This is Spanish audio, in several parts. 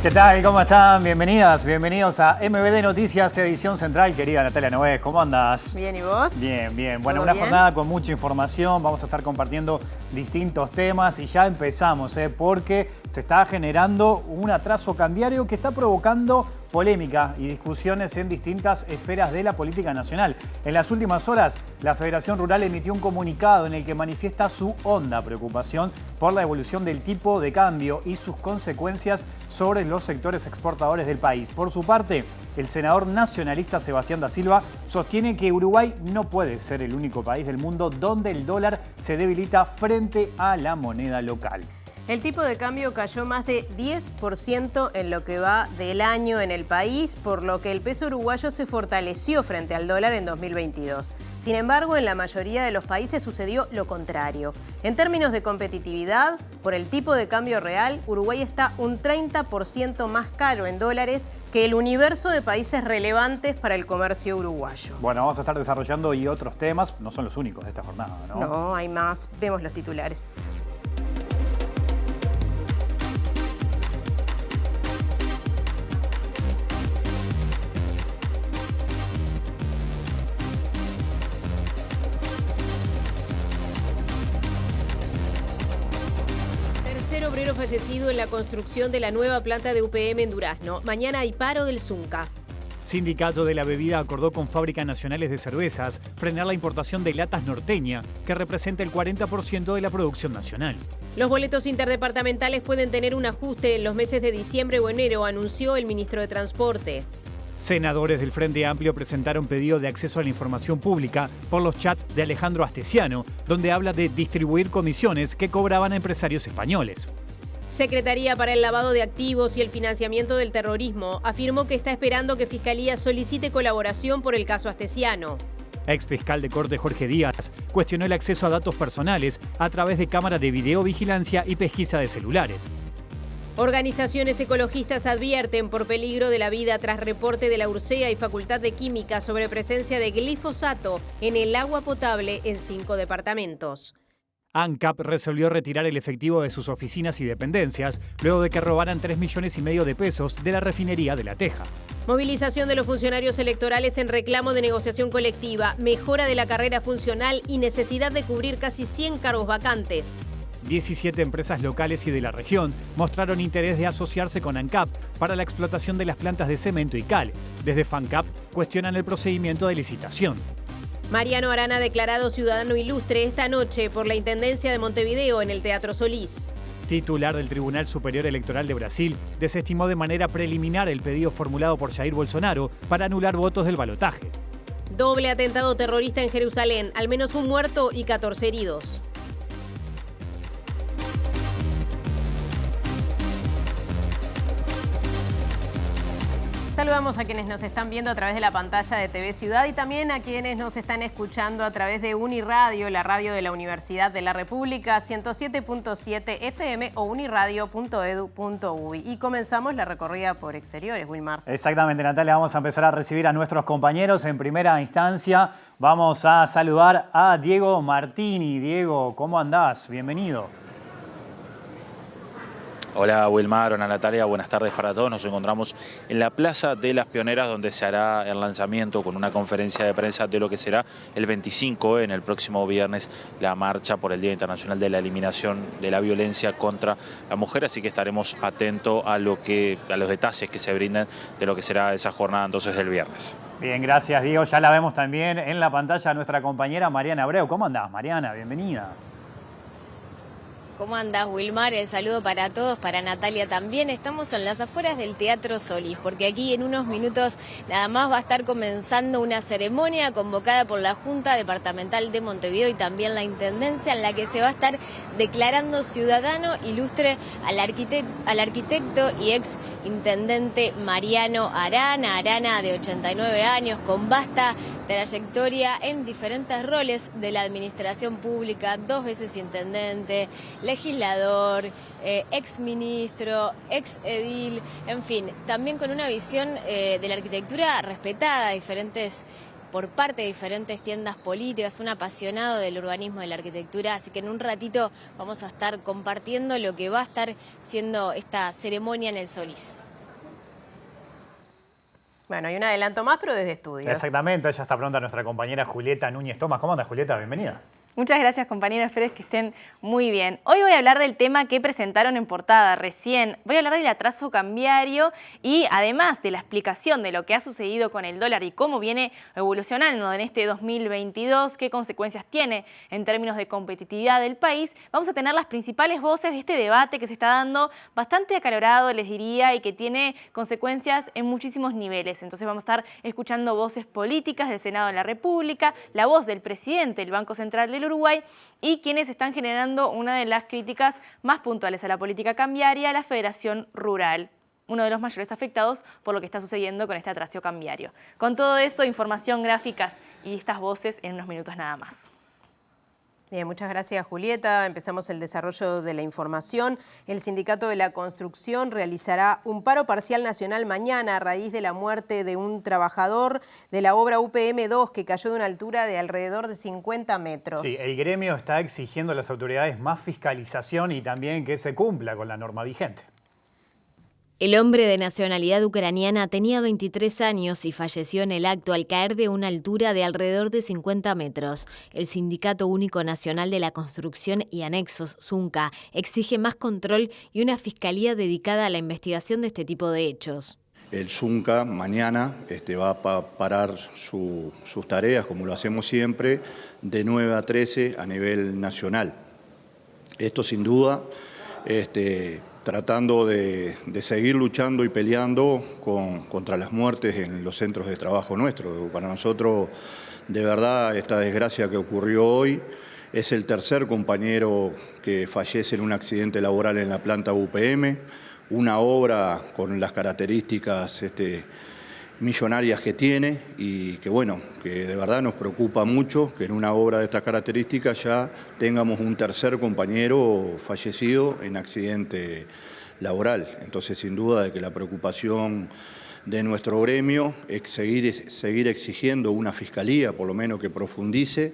¿Qué tal? ¿Cómo están? Bienvenidas, bienvenidos a MBD Noticias, edición central. Querida Natalia Noves, ¿cómo andas? Bien, ¿y vos? Bien, bien. Bueno, una jornada con mucha información. Vamos a estar compartiendo distintos temas y ya empezamos, porque se está generando un atraso cambiario que está provocando polémica y discusiones en distintas esferas de la política nacional. En las últimas horas, la Federación Rural emitió un comunicado en el que manifiesta su honda preocupación por la evolución del tipo de cambio y sus consecuencias sobre los sectores exportadores del país. Por su parte, el senador nacionalista Sebastián da Silva sostiene que Uruguay no puede ser el único país del mundo donde el dólar se debilita frente a la moneda local. El tipo de cambio cayó más de 10% en lo que va del año en el país, por lo que el peso uruguayo se fortaleció frente al dólar en 2022. Sin embargo, en la mayoría de los países sucedió lo contrario. En términos de competitividad, por el tipo de cambio real, Uruguay está un 30% más caro en dólares que el universo de países relevantes para el comercio uruguayo. Bueno, vamos a estar desarrollando y otros temas, no son los únicos de esta jornada, ¿no? No, hay más. Vemos los titulares. Obrero fallecido en la construcción de la nueva planta de UPM en Durazno. Mañana hay paro del Zunca. Sindicato de la Bebida acordó con Fábricas Nacionales de Cervezas frenar la importación de latas norteña, que representa el 40% de la producción nacional. Los boletos interdepartamentales pueden tener un ajuste en los meses de diciembre o enero, anunció el ministro de Transporte. Senadores del Frente Amplio presentaron pedido de acceso a la información pública por los chats de Alejandro Astesiano, donde habla de distribuir comisiones que cobraban a empresarios españoles. Secretaría para el Lavado de Activos y el Financiamiento del Terrorismo afirmó que está esperando que Fiscalía solicite colaboración por el caso Astesiano. Ex fiscal de Corte Jorge Díaz cuestionó el acceso a datos personales a través de cámaras de videovigilancia y pesquisa de celulares. Organizaciones ecologistas advierten por peligro de la vida tras reporte de la URSEA y Facultad de Química sobre presencia de glifosato en el agua potable en 5 departamentos. ANCAP resolvió retirar el efectivo de sus oficinas y dependencias luego de que robaran 3,5 millones de pesos de la refinería de La Teja. Movilización de los funcionarios electorales en reclamo de negociación colectiva, mejora de la carrera funcional y necesidad de cubrir casi 100 cargos vacantes. 17 empresas locales y de la región mostraron interés de asociarse con ANCAP para la explotación de las plantas de cemento y cal. Desde FANCAP cuestionan el procedimiento de licitación. Mariano Arana declarado ciudadano ilustre esta noche por la Intendencia de Montevideo en el Teatro Solís. Titular del Tribunal Superior Electoral de Brasil desestimó de manera preliminar el pedido formulado por Jair Bolsonaro para anular votos del balotaje. Doble atentado terrorista en Jerusalén, al menos un muerto y 14 heridos. Saludamos a quienes nos están viendo a través de la pantalla de TV Ciudad y también a quienes nos están escuchando a través de Uniradio, la radio de la Universidad de la República, 107.7 FM o uniradio.edu.uy. Y comenzamos la recorrida por exteriores, Wilmar. Exactamente, Natalia. Vamos a empezar a recibir a nuestros compañeros. En primera instancia vamos a saludar a Diego Martini. Diego, ¿cómo andás? Bienvenido. Hola Wilmar, hola Natalia, buenas tardes para todos. Nos encontramos en la Plaza de las Pioneras, donde se hará el lanzamiento con una conferencia de prensa de lo que será el 25, en el próximo viernes, la marcha por el Día Internacional de la Eliminación de la Violencia contra la Mujer. Así que estaremos atentos a los detalles que se brinden de lo que será esa jornada entonces del viernes. Bien, gracias Diego. Ya la vemos también en la pantalla a nuestra compañera Mariana Abreu. ¿Cómo andás, Mariana? Bienvenida. ¿Cómo andás, Wilmar? El saludo para todos, para Natalia también. Estamos en las afueras del Teatro Solís, porque aquí en unos minutos nada más va a estar comenzando una ceremonia convocada por la Junta Departamental de Montevideo y también la Intendencia, en la que se va a estar declarando ciudadano ilustre al arquitecto y ex intendente Mariano Arana. Arana, de 89 años, con vasta trayectoria en diferentes roles de la administración pública, 2 veces intendente, legislador, ex ministro, ex edil, en fin, también con una visión de la arquitectura respetada, por parte de diferentes tiendas políticas, un apasionado del urbanismo, de la arquitectura, así que en un ratito vamos a estar compartiendo lo que va a estar siendo esta ceremonia en el Solís. Bueno, hay un adelanto más, pero desde estudios. Exactamente, ya está pronta nuestra compañera Julieta Núñez Tomás. ¿Cómo andas, Julieta? Bienvenida. Muchas gracias, compañeros. Espero que estén muy bien. Hoy voy a hablar del tema que presentaron en portada recién. Voy a hablar del atraso cambiario y además de la explicación de lo que ha sucedido con el dólar y cómo viene evolucionando en este 2022, qué consecuencias tiene en términos de competitividad del país. Vamos a tener las principales voces de este debate que se está dando bastante acalorado, les diría, y que tiene consecuencias en muchísimos niveles. Entonces vamos a estar escuchando voces políticas del Senado de la República, la voz del presidente del Banco Central del Uruguay y quienes están generando una de las críticas más puntuales a la política cambiaria, la Federación Rural, uno de los mayores afectados por lo que está sucediendo con este atraso cambiario. Con todo eso, información, gráficas y estas voces en unos minutos nada más. Bien, muchas gracias, Julieta. Empezamos el desarrollo de la información. El Sindicato de la Construcción realizará un paro parcial nacional mañana a raíz de la muerte de un trabajador de la obra UPM2 que cayó de una altura de alrededor de 50 metros. Sí, el gremio está exigiendo a las autoridades más fiscalización y también que se cumpla con la norma vigente. El hombre de nacionalidad ucraniana tenía 23 años y falleció en el acto al caer de una altura de alrededor de 50 metros. El Sindicato Único Nacional de la Construcción y Anexos, SUNCA, exige más control y una fiscalía dedicada a la investigación de este tipo de hechos. El SUNCA mañana va a parar sus tareas, como lo hacemos siempre, de 9 a 13 a nivel nacional. Esto sin duda tratando de seguir luchando y peleando contra las muertes en los centros de trabajo nuestros. Para nosotros, de verdad, esta desgracia que ocurrió hoy es el tercer compañero que fallece en un accidente laboral en la planta UPM, una obra con las características millonarias que tiene y que bueno, que de verdad nos preocupa mucho que en una obra de estas características ya tengamos un tercer compañero fallecido en accidente laboral. Entonces, sin duda de que la preocupación de nuestro gremio es seguir exigiendo una fiscalía, por lo menos que profundice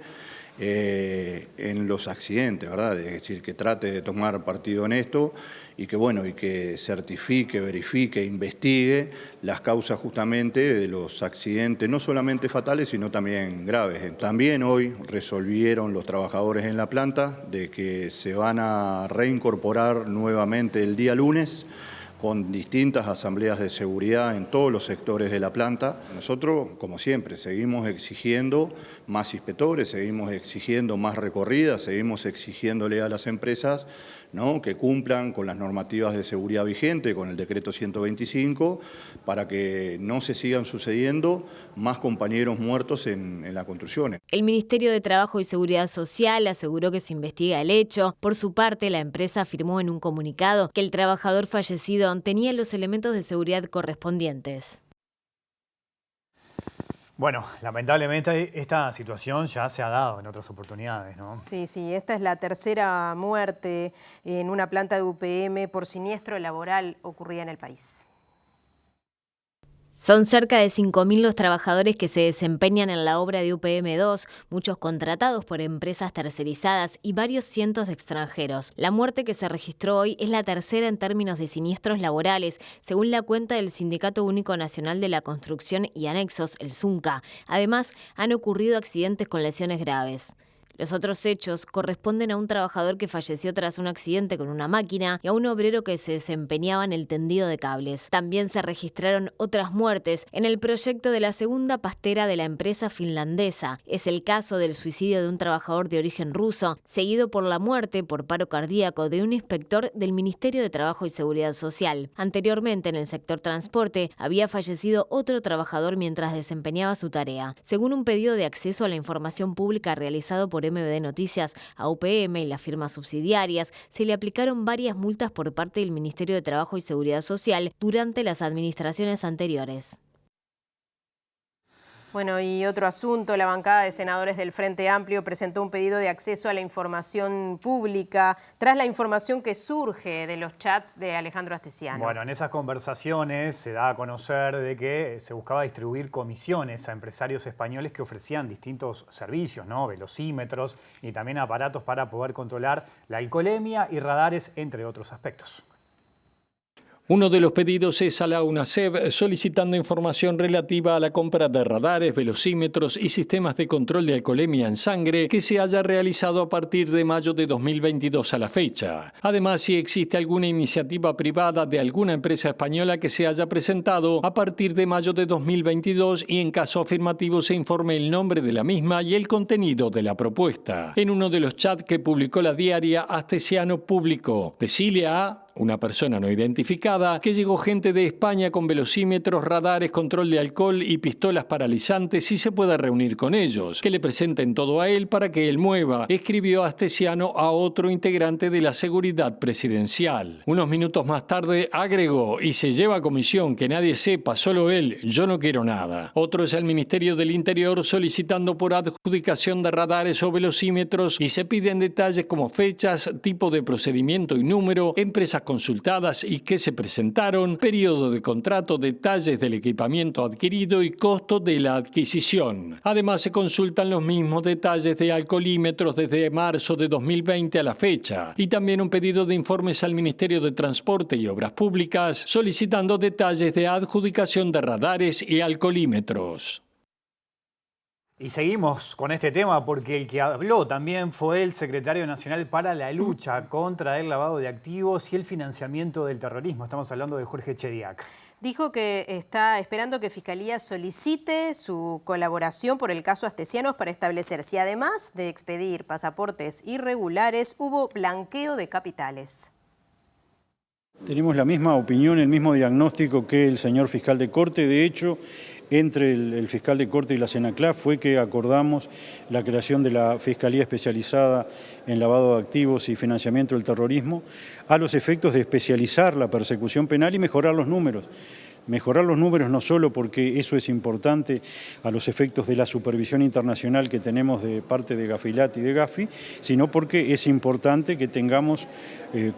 en los accidentes, ¿verdad? Es decir, que trate de tomar partido en esto y que, bueno, y que certifique, verifique, investigue las causas justamente de los accidentes, no solamente fatales, sino también graves. También hoy resolvieron los trabajadores en la planta de que se van a reincorporar nuevamente el día lunes con distintas asambleas de seguridad en todos los sectores de la planta. Nosotros, como siempre, seguimos exigiendo más inspectores, seguimos exigiendo más recorridas, seguimos exigiéndole a las empresas, ¿no?, que cumplan con las normativas de seguridad vigentes, con el decreto 125, para que no se sigan sucediendo más compañeros muertos en la construcción. El Ministerio de Trabajo y Seguridad Social aseguró que se investiga el hecho. Por su parte, la empresa afirmó en un comunicado que el trabajador fallecido tenía los elementos de seguridad correspondientes. Bueno, lamentablemente esta situación ya se ha dado en otras oportunidades, ¿no? Sí, esta es la tercera muerte en una planta de UPM por siniestro laboral ocurrida en el país. Son cerca de 5.000 los trabajadores que se desempeñan en la obra de UPM2, muchos contratados por empresas tercerizadas y varios cientos de extranjeros. La muerte que se registró hoy es la tercera en términos de siniestros laborales, según la cuenta del Sindicato Único Nacional de la Construcción y Anexos, el SUNCA. Además, han ocurrido accidentes con lesiones graves. Los otros hechos corresponden a un trabajador que falleció tras un accidente con una máquina y a un obrero que se desempeñaba en el tendido de cables. También se registraron otras muertes en el proyecto de la segunda pastera de la empresa finlandesa. Es el caso del suicidio de un trabajador de origen ruso, seguido por la muerte por paro cardíaco de un inspector del Ministerio de Trabajo y Seguridad Social. Anteriormente, en el sector transporte, había fallecido otro trabajador mientras desempeñaba su tarea. Según un pedido de acceso a la información pública realizado por MBD Noticias a UPM y las firmas subsidiarias, se le aplicaron varias multas por parte del Ministerio de Trabajo y Seguridad Social durante las administraciones anteriores. Bueno, y otro asunto, la bancada de senadores del Frente Amplio presentó un pedido de acceso a la información pública tras la información que surge de los chats de Alejandro Astesiano. Bueno, en esas conversaciones se da a conocer de que se buscaba distribuir comisiones a empresarios españoles que ofrecían distintos servicios, ¿no? Velocímetros y también aparatos para poder controlar la alcoholemia y radares, entre otros aspectos. Uno de los pedidos es a la UNACEF solicitando información relativa a la compra de radares, velocímetros y sistemas de control de alcoholemia en sangre que se haya realizado a partir de mayo de 2022 a la fecha. Además, si existe alguna iniciativa privada de alguna empresa española que se haya presentado a partir de mayo de 2022 y en caso afirmativo se informe el nombre de la misma y el contenido de la propuesta. En uno de los chats que publicó la diaria, Astesiano publicó: decile a una persona no identificada que llegó gente de España con velocímetros, radares, control de alcohol y pistolas paralizantes y se pueda reunir con ellos, que le presenten todo a él para que él mueva, escribió Astesiano a otro integrante de la seguridad presidencial. Unos minutos más tarde agregó: y se lleva a comisión, que nadie sepa, solo él, yo no quiero nada. Otro es el Ministerio del Interior solicitando por adjudicación de radares o velocímetros y se piden detalles como fechas, tipo de procedimiento y número, empresas consultadas y que se presentaron, periodo de contrato, detalles del equipamiento adquirido y costo de la adquisición. Además, se consultan los mismos detalles de alcoholímetros desde marzo de 2020 a la fecha y también un pedido de informes al Ministerio de Transporte y Obras Públicas solicitando detalles de adjudicación de radares y alcoholímetros. Y seguimos con este tema porque el que habló también fue el secretario nacional para la lucha contra el lavado de activos y el financiamiento del terrorismo. Estamos hablando de Jorge Chediak. Dijo que está esperando que Fiscalía solicite su colaboración por el caso Astesianos para establecer si además de expedir pasaportes irregulares hubo blanqueo de capitales. Tenemos la misma opinión, el mismo diagnóstico que el señor fiscal de Corte. De hecho, entre el fiscal de Corte y la Senaclaf fue que acordamos la creación de la Fiscalía Especializada en Lavado de Activos y Financiamiento del Terrorismo a los efectos de especializar la persecución penal y mejorar los números. Mejorar los números no solo porque eso es importante a los efectos de la supervisión internacional que tenemos de parte de Gafilat y de Gafi, sino porque es importante que tengamos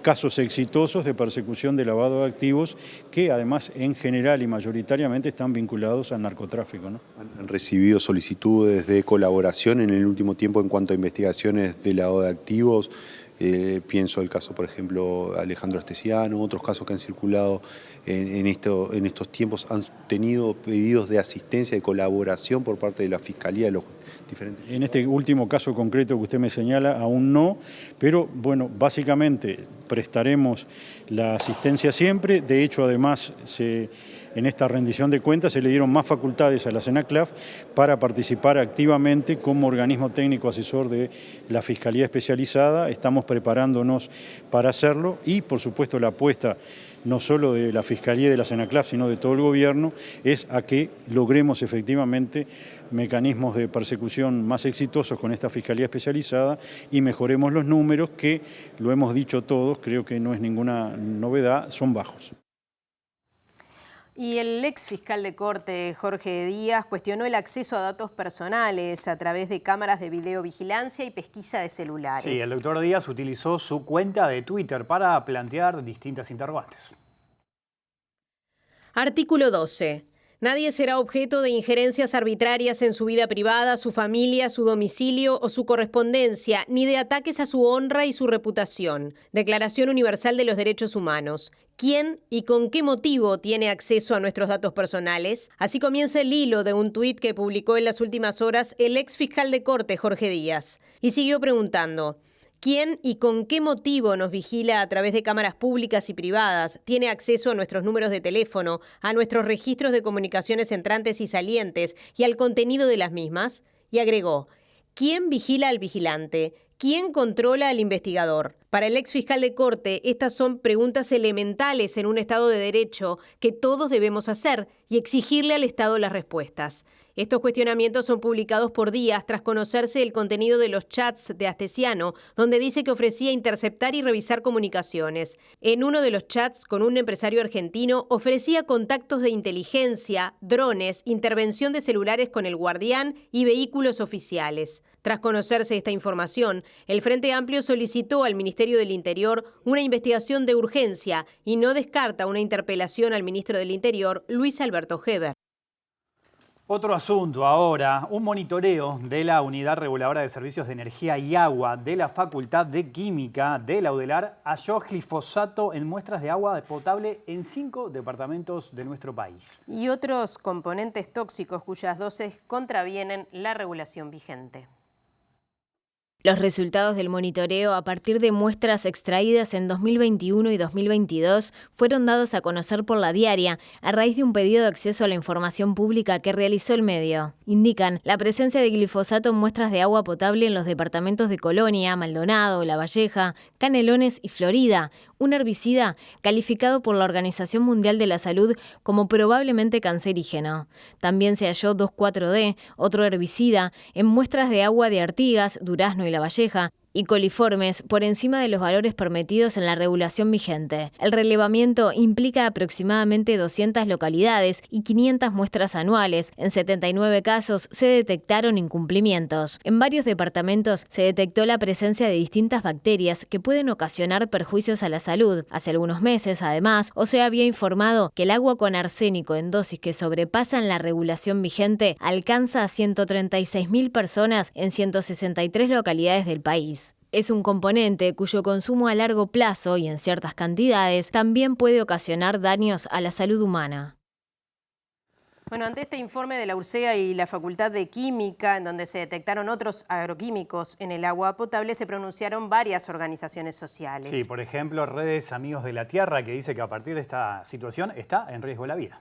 casos exitosos de persecución de lavado de activos que además en general y mayoritariamente están vinculados al narcotráfico, ¿no? Han recibido solicitudes de colaboración en el último tiempo en cuanto a investigaciones de lavado de activos. Pienso el caso, por ejemplo, Alejandro Astesiano, otros casos que han circulado en estos tiempos. ¿Han tenido pedidos de asistencia, de colaboración por parte de la Fiscalía de los diferentes? En este último caso concreto que usted me señala, aún no, pero bueno, básicamente prestaremos la asistencia siempre. De hecho, además, en esta rendición de cuentas se le dieron más facultades a la Senaclaf para participar activamente como organismo técnico asesor de la Fiscalía Especializada. Estamos preparándonos para hacerlo y, por supuesto, la apuesta no solo de la Fiscalía y de la Senaclaf, sino de todo el gobierno, es a que logremos efectivamente mecanismos de persecución más exitosos con esta Fiscalía Especializada y mejoremos los números que, lo hemos dicho todos, creo que no es ninguna novedad, son bajos. Y el ex fiscal de Corte, Jorge Díaz, cuestionó el acceso a datos personales a través de cámaras de videovigilancia y pesquisa de celulares. Sí, el doctor Díaz utilizó su cuenta de Twitter para plantear distintas interrogantes. Artículo 12. Nadie será objeto de injerencias arbitrarias en su vida privada, su familia, su domicilio o su correspondencia, ni de ataques a su honra y su reputación. Declaración Universal de los Derechos Humanos. ¿Quién y con qué motivo tiene acceso a nuestros datos personales? Así comienza el hilo de un tuit que publicó en las últimas horas el ex fiscal de Corte, Jorge Díaz. Y siguió preguntando: ¿quién y con qué motivo nos vigila a través de cámaras públicas y privadas? ¿Tiene acceso a nuestros números de teléfono, a nuestros registros de comunicaciones entrantes y salientes y al contenido de las mismas? Y agregó: ¿quién vigila al vigilante? ¿Quién controla al investigador? Para el ex fiscal de Corte, estas son preguntas elementales en un Estado de Derecho que todos debemos hacer y exigirle al Estado las respuestas. Estos cuestionamientos son publicados por Díaz tras conocerse el contenido de los chats de Astesiano, donde dice que ofrecía interceptar y revisar comunicaciones. En uno de los chats con un empresario argentino ofrecía contactos de inteligencia, drones, intervención de celulares con el Guardián y vehículos oficiales. Tras conocerse esta información, el Frente Amplio solicitó al Ministerio del Interior una investigación de urgencia y no descarta una interpelación al ministro del Interior, Luis Alberto Heber. Otro asunto ahora, un monitoreo de la Unidad Reguladora de Servicios de Energía y Agua de la Facultad de Química de la UDELAR halló glifosato en muestras de agua potable en 5 departamentos de nuestro país. Y otros componentes tóxicos cuyas dosis contravienen la regulación vigente. Los resultados del monitoreo a partir de muestras extraídas en 2021 y 2022 fueron dados a conocer por La Diaria a raíz de un pedido de acceso a la información pública que realizó el medio. Indican la presencia de glifosato en muestras de agua potable en los departamentos de Colonia, Maldonado, La Valleja, Canelones y Florida, un herbicida calificado por la Organización Mundial de la Salud como probablemente cancerígeno. También se halló 2,4-D, otro herbicida, en muestras de agua de Artigas, Durazno y La Valleja, y coliformes por encima de los valores permitidos en la regulación vigente. El relevamiento implica aproximadamente 200 localidades y 500 muestras anuales. En 79 casos se detectaron incumplimientos. En varios departamentos se detectó la presencia de distintas bacterias que pueden ocasionar perjuicios a la salud. Hace algunos meses, además, OCE había informado que el agua con arsénico en dosis que sobrepasan la regulación vigente alcanza a 136.000 personas en 163 localidades del país. Es un componente cuyo consumo a largo plazo y en ciertas cantidades también puede ocasionar daños a la salud humana. Bueno, ante este informe de la URSEA y la Facultad de Química, en donde se detectaron otros agroquímicos en el agua potable, se pronunciaron varias organizaciones sociales. Sí, por ejemplo, Redes Amigos de la Tierra, que dice que a partir de esta situación está en riesgo la vida.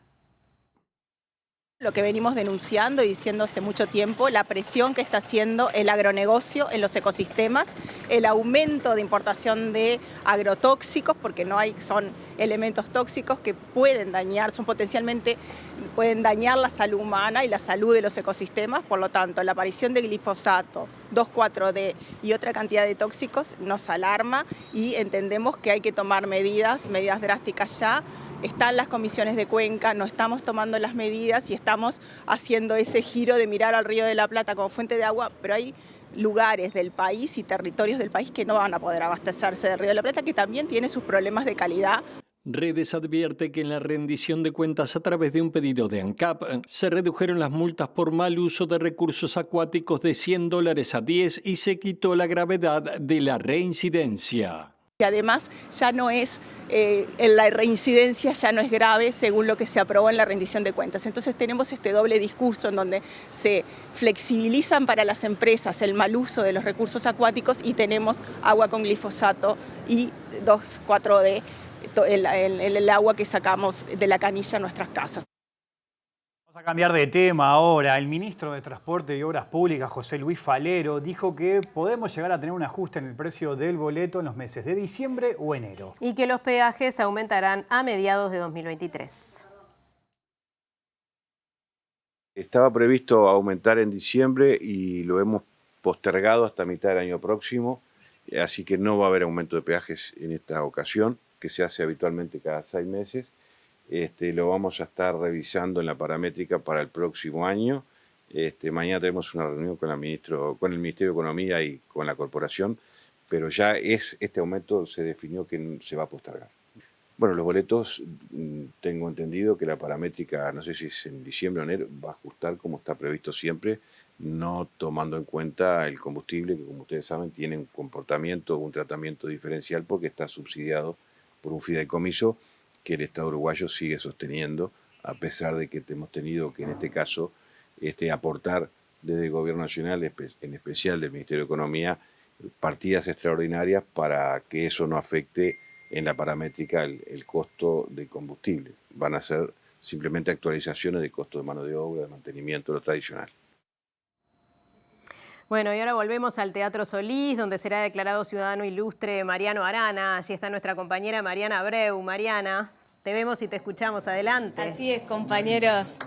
Lo que venimos denunciando y diciendo hace mucho tiempo, la presión que está haciendo el agronegocio en los ecosistemas, el aumento de importación de agrotóxicos, porque son elementos tóxicos que pueden dañar, pueden dañar la salud humana y la salud de los ecosistemas. Por lo tanto, la aparición de glifosato, 2,4-D y otra cantidad de tóxicos nos alarma y entendemos que hay que tomar medidas drásticas ya. Están las comisiones de Cuenca, no estamos tomando las medidas y estamos haciendo ese giro de mirar al Río de la Plata como fuente de agua, pero hay lugares del país y territorios del país que no van a poder abastecerse del Río de la Plata, que también tiene sus problemas de calidad. Redes advierte que en la rendición de cuentas a través de un pedido de ANCAP se redujeron las multas por mal uso de recursos acuáticos de $100 a 10 y se quitó la gravedad de la reincidencia. Que además ya no es, la reincidencia ya no es grave según lo que se aprobó en la rendición de cuentas. Entonces tenemos este doble discurso en donde se flexibilizan para las empresas el mal uso de los recursos acuáticos y tenemos agua con glifosato y 2,4-D, el agua que sacamos de la canilla en nuestras casas. Vamos a cambiar de tema ahora. El ministro de Transporte y Obras Públicas, José Luis Falero, dijo que podemos llegar a tener un ajuste en el precio del boleto en los meses de diciembre o enero. Y que los peajes aumentarán a mediados de 2023. Estaba previsto aumentar en diciembre y lo hemos postergado hasta mitad del año próximo, así que no va a haber aumento de peajes en esta ocasión, que se hace habitualmente cada 6 meses. Lo vamos a estar revisando en la paramétrica para el próximo año. Mañana tenemos una reunión con el Ministerio de Economía y con la Corporación, pero ya este aumento se definió que se va a postergar. Bueno, los boletos, tengo entendido que la paramétrica, no sé si es en diciembre o enero, va a ajustar como está previsto siempre, no tomando en cuenta el combustible, que como ustedes saben tiene un comportamiento, un tratamiento diferencial porque está subsidiado por un fideicomiso que el Estado uruguayo sigue sosteniendo, a pesar de que hemos tenido que en este caso aportar desde el Gobierno Nacional, en especial del Ministerio de Economía, partidas extraordinarias para que eso no afecte en la paramétrica el costo del combustible. Van a ser simplemente actualizaciones de costo de mano de obra, de mantenimiento, lo tradicional. Bueno, y ahora volvemos al Teatro Solís, donde será declarado ciudadano ilustre Mariano Arana. Allí está nuestra compañera Mariana Abreu. Mariana, te vemos y te escuchamos. Adelante. Así es, compañeros.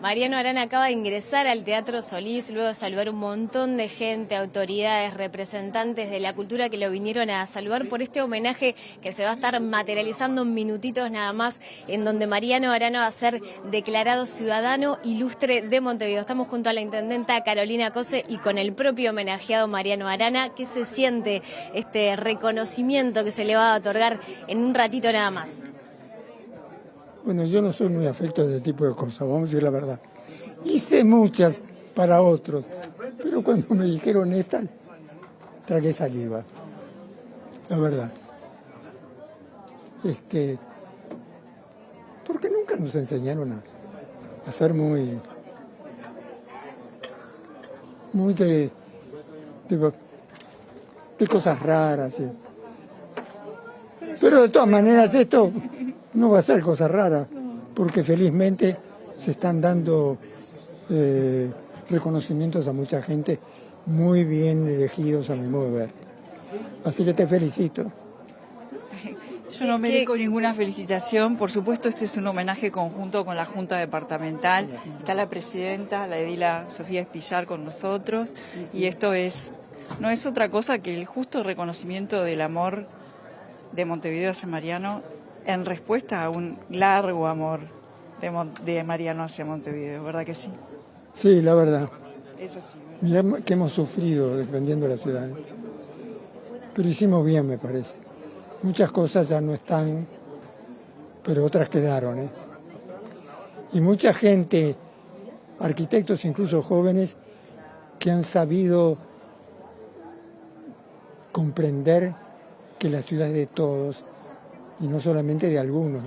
Mariano Arana acaba de ingresar al Teatro Solís, luego de saludar un montón de gente, autoridades, representantes de la cultura que lo vinieron a saludar por este homenaje que se va a estar materializando en minutitos nada más, en donde Mariano Arana va a ser declarado ciudadano ilustre de Montevideo. Estamos junto a la intendenta Carolina Cose y con el propio homenajeado Mariano Arana. ¿Qué se siente este reconocimiento que se le va a otorgar en un ratito nada más? Bueno, yo no soy muy afecto a este tipo de cosas, vamos a decir la verdad. Hice muchas para otros, pero cuando me dijeron esta, tragué saliva, la verdad. Porque nunca nos enseñaron a ser muy de cosas raras. ¿Sí? Pero de todas maneras esto no va a ser cosa rara, porque felizmente se están dando reconocimientos a mucha gente muy bien elegidos a mi modo de ver. Así que te felicito. Yo no merezco ninguna felicitación. Por supuesto, este es un homenaje conjunto con la Junta Departamental. Está la presidenta, la edila Sofía Espillar, con nosotros. Y esto no es otra cosa que el justo reconocimiento del amor de Montevideo hacia Mariano en respuesta a un largo amor de Mariano hacia Montevideo. ¿Verdad que sí? Sí, la verdad. Eso sí. Mirá que hemos sufrido defendiendo la ciudad. Pero hicimos bien, me parece. Muchas cosas ya no están, pero otras quedaron. Y mucha gente, arquitectos incluso jóvenes, que han sabido comprender que la ciudad es de todos y no solamente de algunos,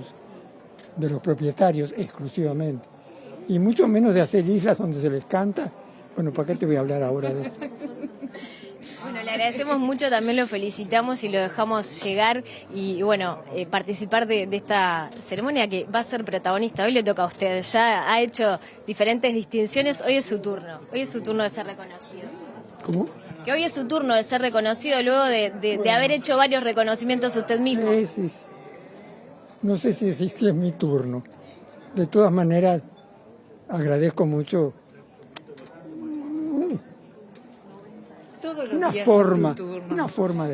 de los propietarios exclusivamente. Y mucho menos de hacer islas donde se les canta. Bueno, ¿para qué te voy a hablar ahora de esto? Bueno, le agradecemos mucho, también lo felicitamos y lo dejamos llegar y bueno, participar de esta ceremonia que va a ser protagonista. Hoy le toca a usted, ya ha hecho diferentes distinciones, hoy es su turno de ser reconocido. ¿Cómo? Que hoy es su turno de ser reconocido luego de haber hecho varios reconocimientos usted mismo. Sí. No sé si es mi turno. De todas maneras, agradezco mucho una forma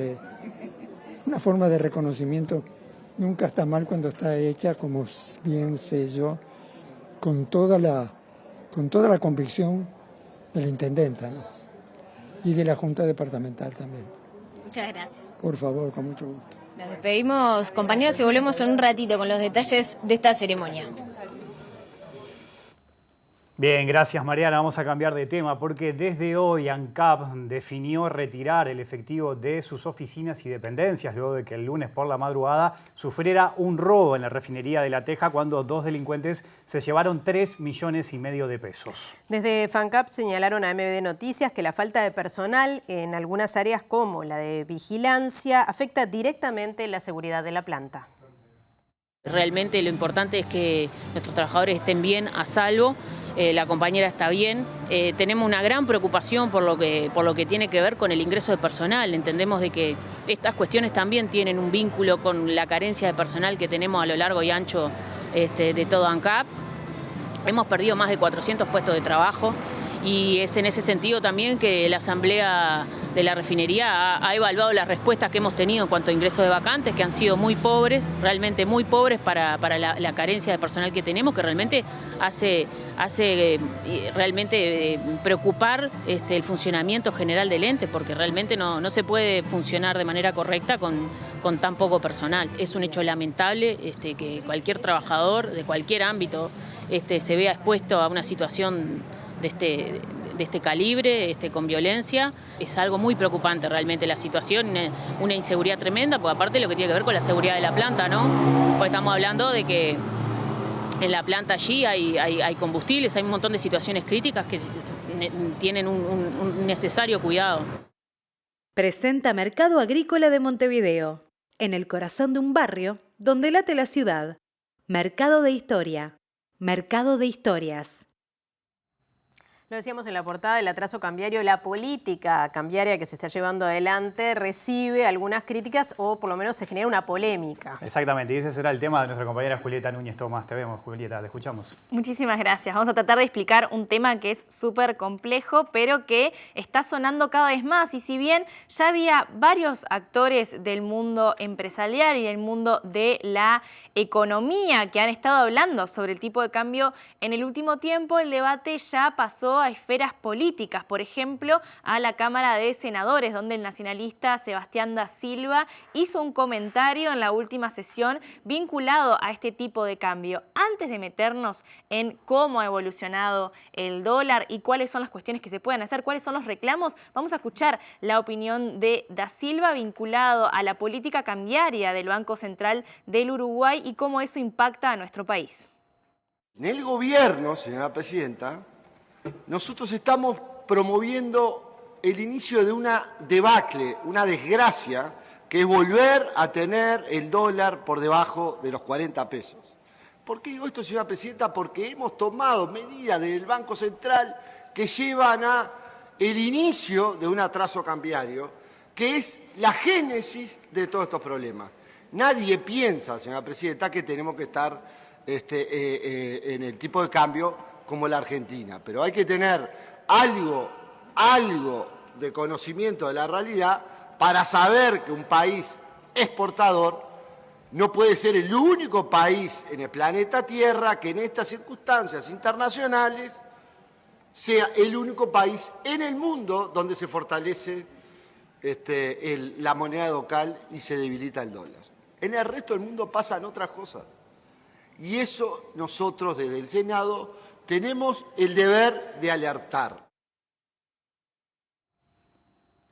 de reconocimiento. Nunca está mal cuando está hecha, como bien sé yo, con toda la convicción de la intendenta, ¿no? Y de la Junta Departamental también. Muchas gracias. Por favor, con mucho gusto. Nos despedimos, compañeros, y volvemos en un ratito con los detalles de esta ceremonia. Bien, gracias Mariana. Vamos a cambiar de tema porque desde hoy ANCAP definió retirar el efectivo de sus oficinas y dependencias luego de que el lunes por la madrugada sufriera un robo en la refinería de La Teja cuando dos delincuentes se llevaron 3,5 millones de pesos. Desde FANCAP señalaron a MBD Noticias que la falta de personal en algunas áreas como la de vigilancia afecta directamente la seguridad de la planta. Realmente lo importante es que nuestros trabajadores estén bien, a salvo. La compañera está bien. Tenemos una gran preocupación por lo que tiene que ver con el ingreso de personal. Entendemos de que estas cuestiones también tienen un vínculo con la carencia de personal que tenemos a lo largo y ancho de todo ANCAP. Hemos perdido más de 400 puestos de trabajo y es en ese sentido también que la Asamblea de la Refinería ha evaluado las respuestas que hemos tenido en cuanto a ingreso de vacantes, que han sido muy pobres, realmente muy pobres para la carencia de personal que tenemos, que realmente hace realmente preocupar el funcionamiento general del ente, porque realmente no se puede funcionar de manera correcta con tan poco personal. Es un hecho lamentable que cualquier trabajador de cualquier ámbito se vea expuesto a una situación de este calibre, con violencia. Es algo muy preocupante realmente la situación, una inseguridad tremenda, porque aparte de lo que tiene que ver con la seguridad de la planta, ¿no? Porque estamos hablando de que en la planta allí hay combustibles, hay un montón de situaciones críticas que tienen un necesario cuidado. Presenta Mercado Agrícola de Montevideo, en el corazón de un barrio donde late la ciudad. Mercado de Historia, Mercado de Historias. Lo decíamos en la portada, el atraso cambiario, la política cambiaria que se está llevando adelante recibe algunas críticas o por lo menos se genera una polémica. Exactamente, y ese será el tema de nuestra compañera Julieta Núñez Tomás. Te vemos, Julieta, te escuchamos. Muchísimas gracias. Vamos a tratar de explicar un tema que es súper complejo, pero que está sonando cada vez más. Y si bien ya había varios actores del mundo empresarial y del mundo de la economía que han estado hablando sobre el tipo de cambio en el último tiempo, el debate ya pasó a esferas políticas, por ejemplo, a la Cámara de Senadores, donde el nacionalista Sebastián da Silva hizo un comentario en la última sesión vinculado a este tipo de cambio. Antes de meternos en cómo ha evolucionado el dólar y cuáles son las cuestiones que se pueden hacer, cuáles son los reclamos, vamos a escuchar la opinión de da Silva vinculado a la política cambiaria del Banco Central del Uruguay y cómo eso impacta a nuestro país. En el gobierno, señora presidenta, nosotros estamos promoviendo el inicio de una debacle, una desgracia, que es volver a tener el dólar por debajo de los 40 pesos. ¿Por qué digo esto, señora presidenta? Porque hemos tomado medidas del Banco Central que llevan a el inicio de un atraso cambiario, que es la génesis de todos estos problemas. Nadie piensa, señora presidenta, que tenemos que estar en el tipo de cambio como la Argentina, pero hay que tener algo de conocimiento de la realidad para saber que un país exportador no puede ser el único país en el planeta Tierra que en estas circunstancias internacionales sea el único país en el mundo donde se fortalece la moneda local y se debilita el dólar. En el resto del mundo pasan otras cosas. Y eso nosotros desde el Senado tenemos el deber de alertar.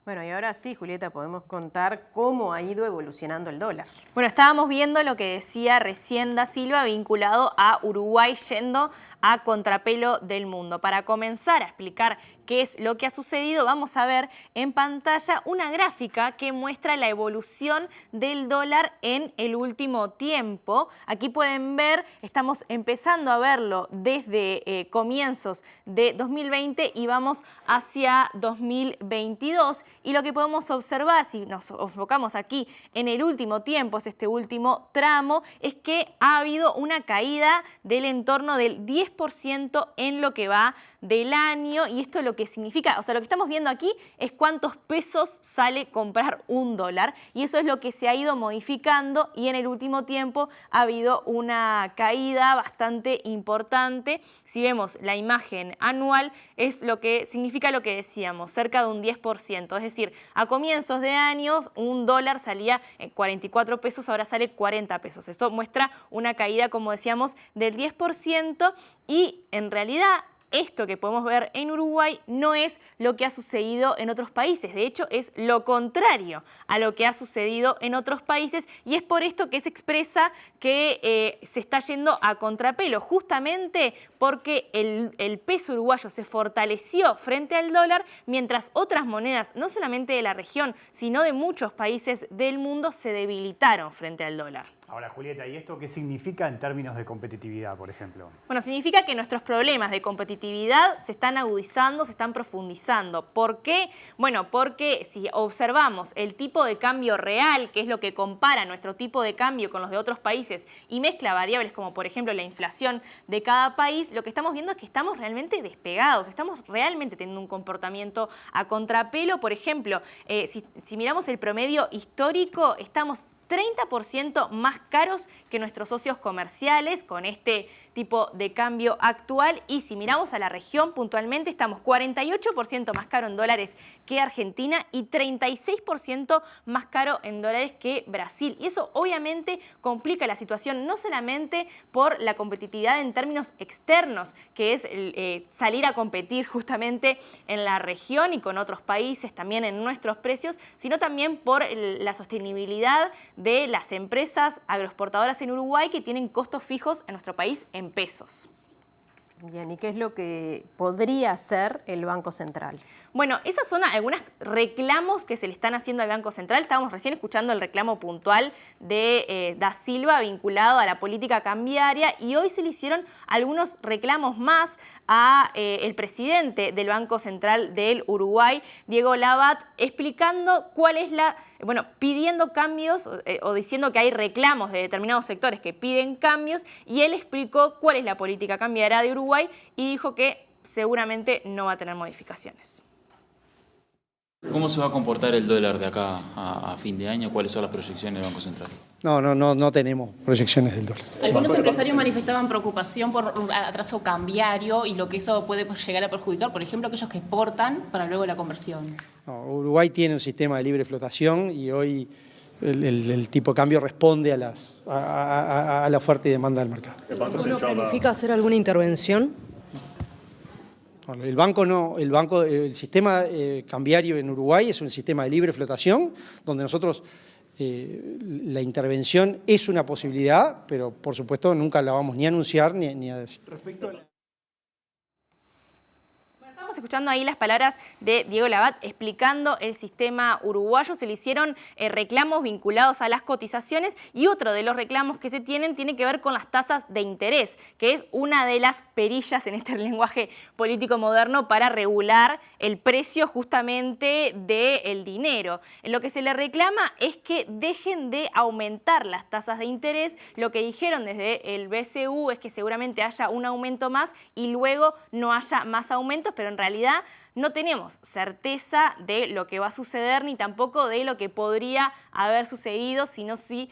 Bueno, y ahora sí, Julieta, podemos contar cómo ha ido evolucionando el dólar. Bueno, estábamos viendo lo que decía recién da Silva vinculado a Uruguay yendo a contrapelo del mundo. Para comenzar a explicar qué es lo que ha sucedido, vamos a ver en pantalla una gráfica que muestra la evolución del dólar en el último tiempo. Aquí pueden ver, estamos empezando a verlo desde comienzos de 2020 y vamos hacia 2022. Y lo que podemos observar, si nos enfocamos aquí en el último tiempo, es este último tramo, es que ha habido una caída del entorno del 10% en lo que va del año, y esto lo que significa, o sea, lo que estamos viendo aquí es cuántos pesos sale comprar un dólar, y eso es lo que se ha ido modificando, y en el último tiempo ha habido una caída bastante importante. Si vemos la imagen anual, es lo que significa lo que decíamos, cerca de un 10%, es decir, a comienzos de años un dólar salía en 44 pesos, ahora sale 40 pesos. Esto muestra una caída, como decíamos, del 10%, y en realidad esto que podemos ver en Uruguay no es lo que ha sucedido en otros países. De hecho, es lo contrario a lo que ha sucedido en otros países, y es por esto que se expresa que se está yendo a contrapelo, justamente porque el peso uruguayo se fortaleció frente al dólar, mientras otras monedas, no solamente de la región, sino de muchos países del mundo, se debilitaron frente al dólar. Ahora, Julieta, ¿y esto qué significa en términos de competitividad, por ejemplo? Bueno, significa que nuestros problemas de competitividad se están agudizando, se están profundizando. ¿Por qué? Bueno, porque si observamos el tipo de cambio real, que es lo que compara nuestro tipo de cambio con los de otros países, y mezcla variables como, por ejemplo, la inflación de cada país, lo que estamos viendo es que estamos realmente despegados, estamos realmente teniendo un comportamiento a contrapelo. Por ejemplo, si miramos el promedio histórico, estamos 30% más caros que nuestros socios comerciales con este tipo de cambio actual, y si miramos a la región puntualmente estamos 48% más caro en dólares que Argentina y 36% más caro en dólares que Brasil. Y eso obviamente complica la situación, no solamente por la competitividad en términos externos, que es salir a competir justamente en la región y con otros países también en nuestros precios, sino también por la sostenibilidad de las empresas agroexportadoras en Uruguay que tienen costos fijos en nuestro país en pesos. Bien, ¿y qué es lo que podría hacer el Banco Central? Bueno, esos son algunos reclamos que se le están haciendo al Banco Central. Estábamos recién escuchando el reclamo puntual de da Silva vinculado a la política cambiaria, y hoy se le hicieron algunos reclamos más a el presidente del Banco Central del Uruguay, Diego Labat, explicando cuál es pidiendo cambios o diciendo que hay reclamos de determinados sectores que piden cambios, y él explicó cuál es la política cambiaria de Uruguay y dijo que seguramente no va a tener modificaciones. ¿Cómo se va a comportar el dólar de acá a fin de año? ¿Cuáles son las proyecciones del Banco Central? No tenemos proyecciones del dólar. Algunos empresarios manifestaban preocupación por un atraso cambiario y lo que eso puede llegar a perjudicar, por ejemplo, aquellos que exportan para luego la conversión. Uruguay tiene un sistema de libre flotación y hoy el tipo de cambio responde a la oferta y demanda del mercado. ¿No planifica hacer alguna intervención? El sistema cambiario en Uruguay es un sistema de libre flotación donde nosotros la intervención es una posibilidad, pero por supuesto nunca la vamos ni a anunciar ni a decir. Estamos escuchando ahí las palabras de Diego Labat explicando el sistema uruguayo. Se le hicieron reclamos vinculados a las cotizaciones y otro de los reclamos que se tiene que ver con las tasas de interés, que es una de las perillas en este lenguaje político moderno para regular el precio justamente del dinero. Lo que se le reclama es que dejen de aumentar las tasas de interés. Lo que dijeron desde el BCU es que seguramente haya un aumento más y luego no haya más aumentos, pero en realidad no tenemos certeza de lo que va a suceder ni tampoco de lo que podría haber sucedido si no se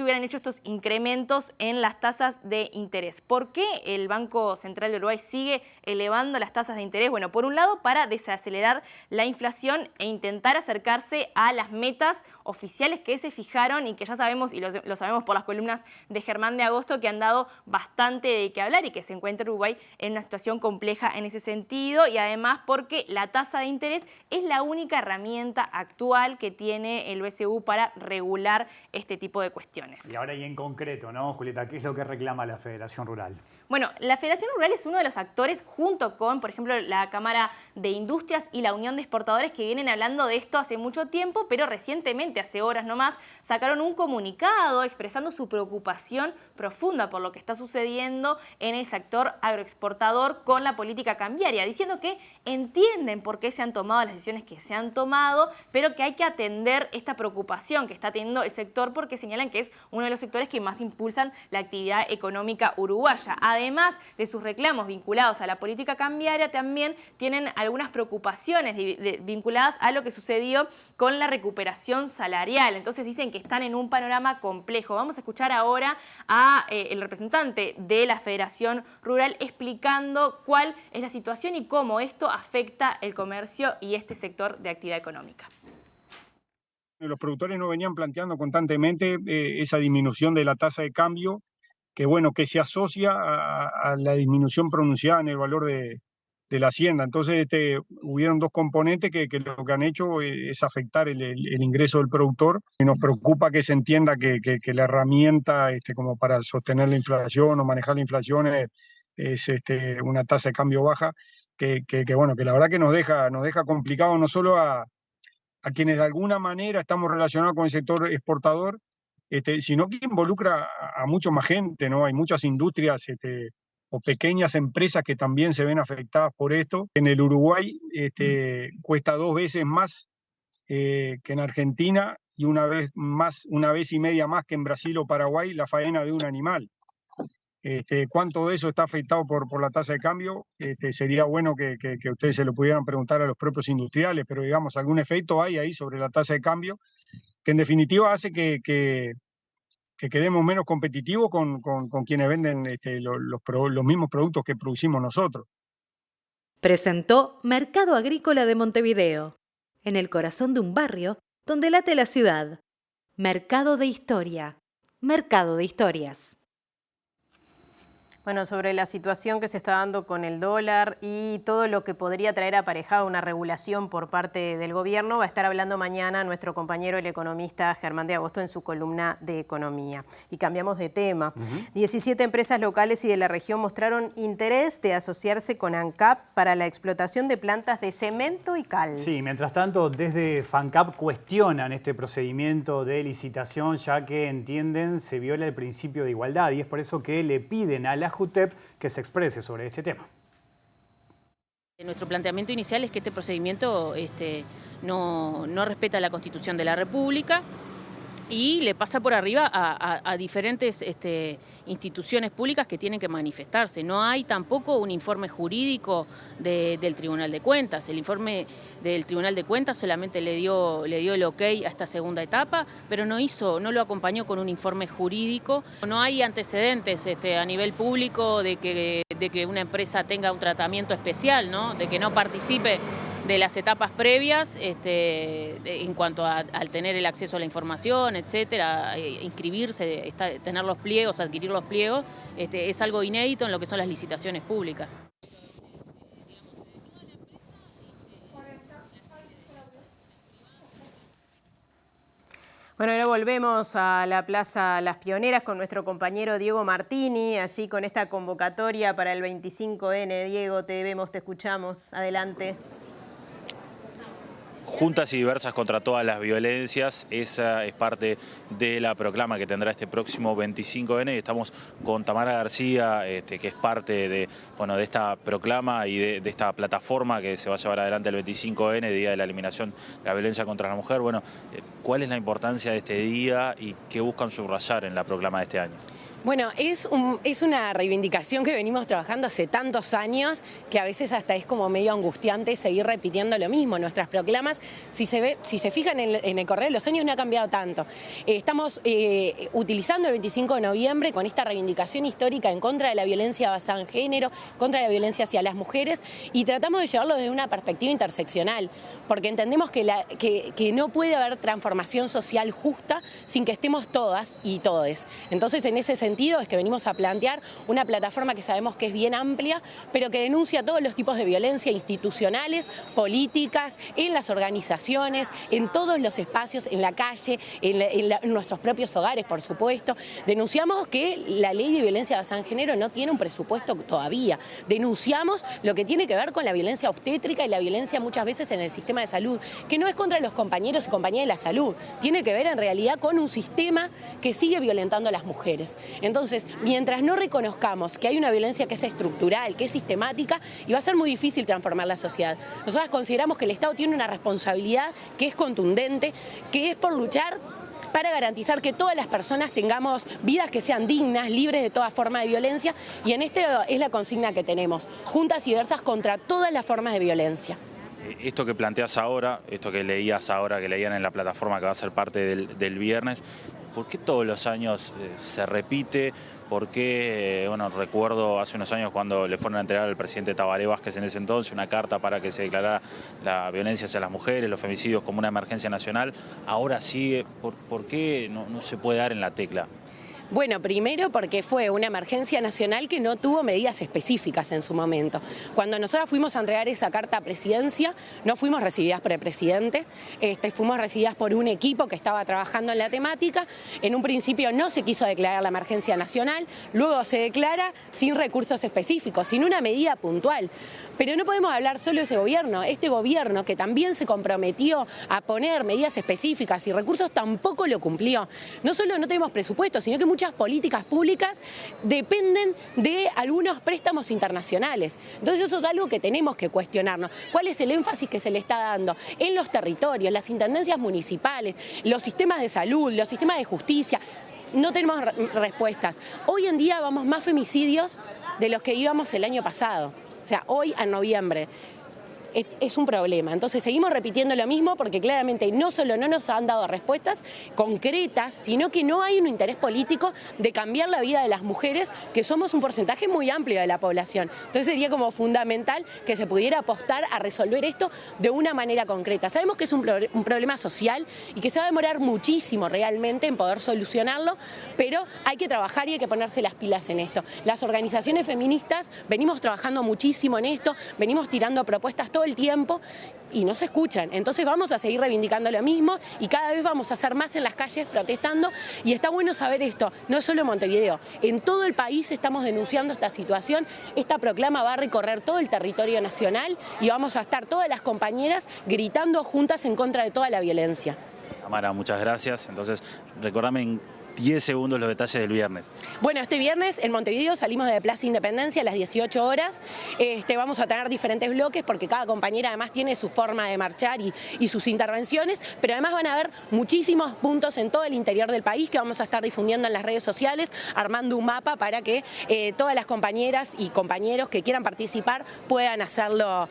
hubieran hecho estos incrementos en las tasas de interés. ¿Por qué el Banco Central de Uruguay sigue elevando las tasas de interés? Bueno, por un lado, para desacelerar la inflación e intentar acercarse a las metas oficiales que se fijaron y que ya sabemos, y lo sabemos por las columnas de Germán de Agosto, que han dado bastante de qué hablar y que se encuentra Uruguay en una situación compleja en ese sentido, y además porque la tasa de interés es la única herramienta actual que tiene el BCU para regular este tipo de cuestiones. Y ahora y en concreto, ¿no, Julieta? ¿Qué es lo que reclama la Federación Rural? Bueno, la Federación Rural es uno de los actores junto con, por ejemplo, la Cámara de Industrias y la Unión de Exportadores que vienen hablando de esto hace mucho tiempo, pero recientemente, hace horas nomás, sacaron un comunicado expresando su preocupación profunda por lo que está sucediendo en el sector agroexportador con la política cambiaria, diciendo que entienden por qué se han tomado las decisiones que se han tomado, pero que hay que atender esta preocupación que está teniendo el sector porque señalan que es uno de los sectores que más impulsan la actividad económica uruguaya. Además de sus reclamos vinculados a la política cambiaria, también tienen algunas preocupaciones vinculadas a lo que sucedió con la recuperación salarial. Entonces dicen que están en un panorama complejo. Vamos a escuchar ahora a el representante de la Federación Rural explicando cuál es la situación y cómo esto afecta el comercio y este sector de actividad económica. Los productores nos venían planteando constantemente esa disminución de la tasa de cambio, que bueno, que se asocia a la disminución pronunciada en el valor de la hacienda. Entonces hubieron dos componentes que lo que han hecho es afectar el ingreso del productor. Y nos preocupa que se entienda que la herramienta como para sostener la inflación o manejar la inflación es una tasa de cambio baja, que bueno, que la verdad que nos deja complicado no solo a quienes de alguna manera estamos relacionados con el sector exportador, sino que involucra a mucha más gente, ¿no? Hay muchas industrias o pequeñas empresas que también se ven afectadas por esto. En el Uruguay cuesta 2 veces más que en Argentina y una vez y media más que en Brasil o Paraguay la faena de un animal. ¿Cuánto de eso está afectado por la tasa de cambio? Sería bueno que ustedes se lo pudieran preguntar a los propios industriales, pero digamos, algún efecto hay ahí sobre la tasa de cambio, que en definitiva hace que quedemos menos competitivos con quienes venden los mismos productos que producimos nosotros. Presentó Mercado Agrícola de Montevideo, en el corazón de un barrio donde late la ciudad. Mercado de Historia. Mercado de Historias. Bueno, sobre la situación que se está dando con el dólar y todo lo que podría traer aparejado una regulación por parte del gobierno, va a estar hablando mañana nuestro compañero el economista Germán de Agosto en su columna de Economía. Y cambiamos de tema. 17 empresas locales y de la región mostraron interés de asociarse con ANCAP para la explotación de plantas de cemento y cal. Sí, mientras tanto, desde FANCAP cuestionan este procedimiento de licitación, ya que entienden se viola el principio de igualdad, y es por eso que le piden a la JUTEP que se exprese sobre este tema. Nuestro planteamiento inicial es que este procedimiento no respeta la Constitución de la República. y le pasa por arriba a diferentes instituciones públicas que tienen que manifestarse. No hay tampoco un informe jurídico del Tribunal de Cuentas. El informe del Tribunal de Cuentas solamente le dio el ok a esta segunda etapa, pero no lo acompañó con un informe jurídico. No hay antecedentes a nivel público de que una empresa tenga un tratamiento especial, ¿no? De que no participe de las etapas previas en cuanto al tener el acceso a la información, etcétera, inscribirse, tener los pliegos, adquirir los pliegos, es algo inédito en lo que son las licitaciones públicas. Bueno, ahora volvemos a la Plaza Las Pioneras con nuestro compañero Diego Martini, allí con esta convocatoria para el 25N. Diego, te vemos, te escuchamos. Adelante. Juntas y diversas contra todas las violencias, esa es parte de la proclama que tendrá este próximo 25N. Estamos con Tamara García, que es parte de esta proclama y de esta plataforma que se va a llevar adelante el 25N, Día de la Eliminación de la Violencia contra la Mujer. Bueno, ¿cuál es la importancia de este día y qué buscan subrayar en la proclama de este año? Bueno, es una reivindicación que venimos trabajando hace tantos años que a veces hasta es como medio angustiante seguir repitiendo lo mismo. Nuestras proclamas, si se fijan en el correr de los años, no ha cambiado tanto. Estamos utilizando el 25 de noviembre con esta reivindicación histórica en contra de la violencia basada en género, contra la violencia hacia las mujeres, y tratamos de llevarlo desde una perspectiva interseccional, porque entendemos que no puede haber transformación social justa sin que estemos todas y todes. Entonces, en ese sentido es que venimos a plantear una plataforma que sabemos que es bien amplia, pero que denuncia todos los tipos de violencia institucionales, políticas, en las organizaciones, en todos los espacios, en la calle, en nuestros propios hogares, por supuesto. Denunciamos que la ley de violencia basada en género no tiene un presupuesto todavía. Denunciamos lo que tiene que ver con la violencia obstétrica y la violencia muchas veces en el sistema de salud, que no es contra los compañeros y compañeras de la salud, tiene que ver en realidad con un sistema que sigue violentando a las mujeres. Entonces, mientras no reconozcamos que hay una violencia que es estructural, que es sistemática, y va a ser muy difícil transformar la sociedad. Nosotras consideramos que el Estado tiene una responsabilidad que es contundente, que es por luchar para garantizar que todas las personas tengamos vidas que sean dignas, libres de toda forma de violencia, y en esta es la consigna que tenemos, juntas y diversas contra todas las formas de violencia. Esto que planteas ahora, esto que leías ahora, que leían en la plataforma que va a ser parte del viernes, ¿por qué todos los años se repite? ¿Por qué, recuerdo hace unos años cuando le fueron a entregar al presidente Tabaré Vázquez en ese entonces una carta para que se declarara la violencia hacia las mujeres, los femicidios como una emergencia nacional? Ahora sigue, ¿por qué no se puede dar en la tecla? Bueno, primero porque fue una emergencia nacional que no tuvo medidas específicas en su momento. Cuando nosotros fuimos a entregar esa carta a presidencia, no fuimos recibidas por el presidente, fuimos recibidas por un equipo que estaba trabajando en la temática. En un principio no se quiso declarar la emergencia nacional, luego se declara sin recursos específicos, sin una medida puntual. Pero no podemos hablar solo de ese gobierno. Este gobierno, que también se comprometió a poner medidas específicas y recursos, tampoco lo cumplió. No solo no tenemos presupuesto, sino que muchas políticas públicas dependen de algunos préstamos internacionales. Entonces eso es algo que tenemos que cuestionarnos. ¿Cuál es el énfasis que se le está dando en los territorios, las intendencias municipales, los sistemas de salud, los sistemas de justicia? No tenemos respuestas. Hoy en día vamos más femicidios de los que íbamos el año pasado. O sea, hoy a noviembre. Es un problema. Entonces seguimos repitiendo lo mismo porque claramente no solo no nos han dado respuestas concretas, sino que no hay un interés político de cambiar la vida de las mujeres, que somos un porcentaje muy amplio de la población. Entonces sería como fundamental que se pudiera apostar a resolver esto de una manera concreta. Sabemos que es un problema social y que se va a demorar muchísimo realmente en poder solucionarlo, pero hay que trabajar y hay que ponerse las pilas en esto. Las organizaciones feministas venimos trabajando muchísimo en esto, venimos tirando propuestas todo el tiempo y no se escuchan. Entonces vamos a seguir reivindicando lo mismo y cada vez vamos a hacer más en las calles protestando, y está bueno saber esto, no solo en Montevideo, en todo el país estamos denunciando esta situación. Esta proclama va a recorrer todo el territorio nacional y vamos a estar todas las compañeras gritando juntas en contra de toda la violencia. Tamara, muchas gracias. Entonces, recordame 10 segundos los detalles del viernes. Bueno, este viernes en Montevideo salimos de Plaza Independencia a las 18 horas. Vamos a tener diferentes bloques porque cada compañera además tiene su forma de marchar y sus intervenciones, pero además van a haber muchísimos puntos en todo el interior del país que vamos a estar difundiendo en las redes sociales, armando un mapa para que todas las compañeras y compañeros que quieran participar puedan hacerlo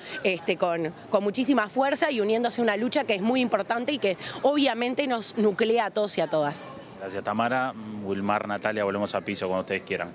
con muchísima fuerza y uniéndose a una lucha que es muy importante y que obviamente nos nuclea a todos y a todas. Gracias, Tamara. Wilmar, Natalia, volvemos a piso cuando ustedes quieran.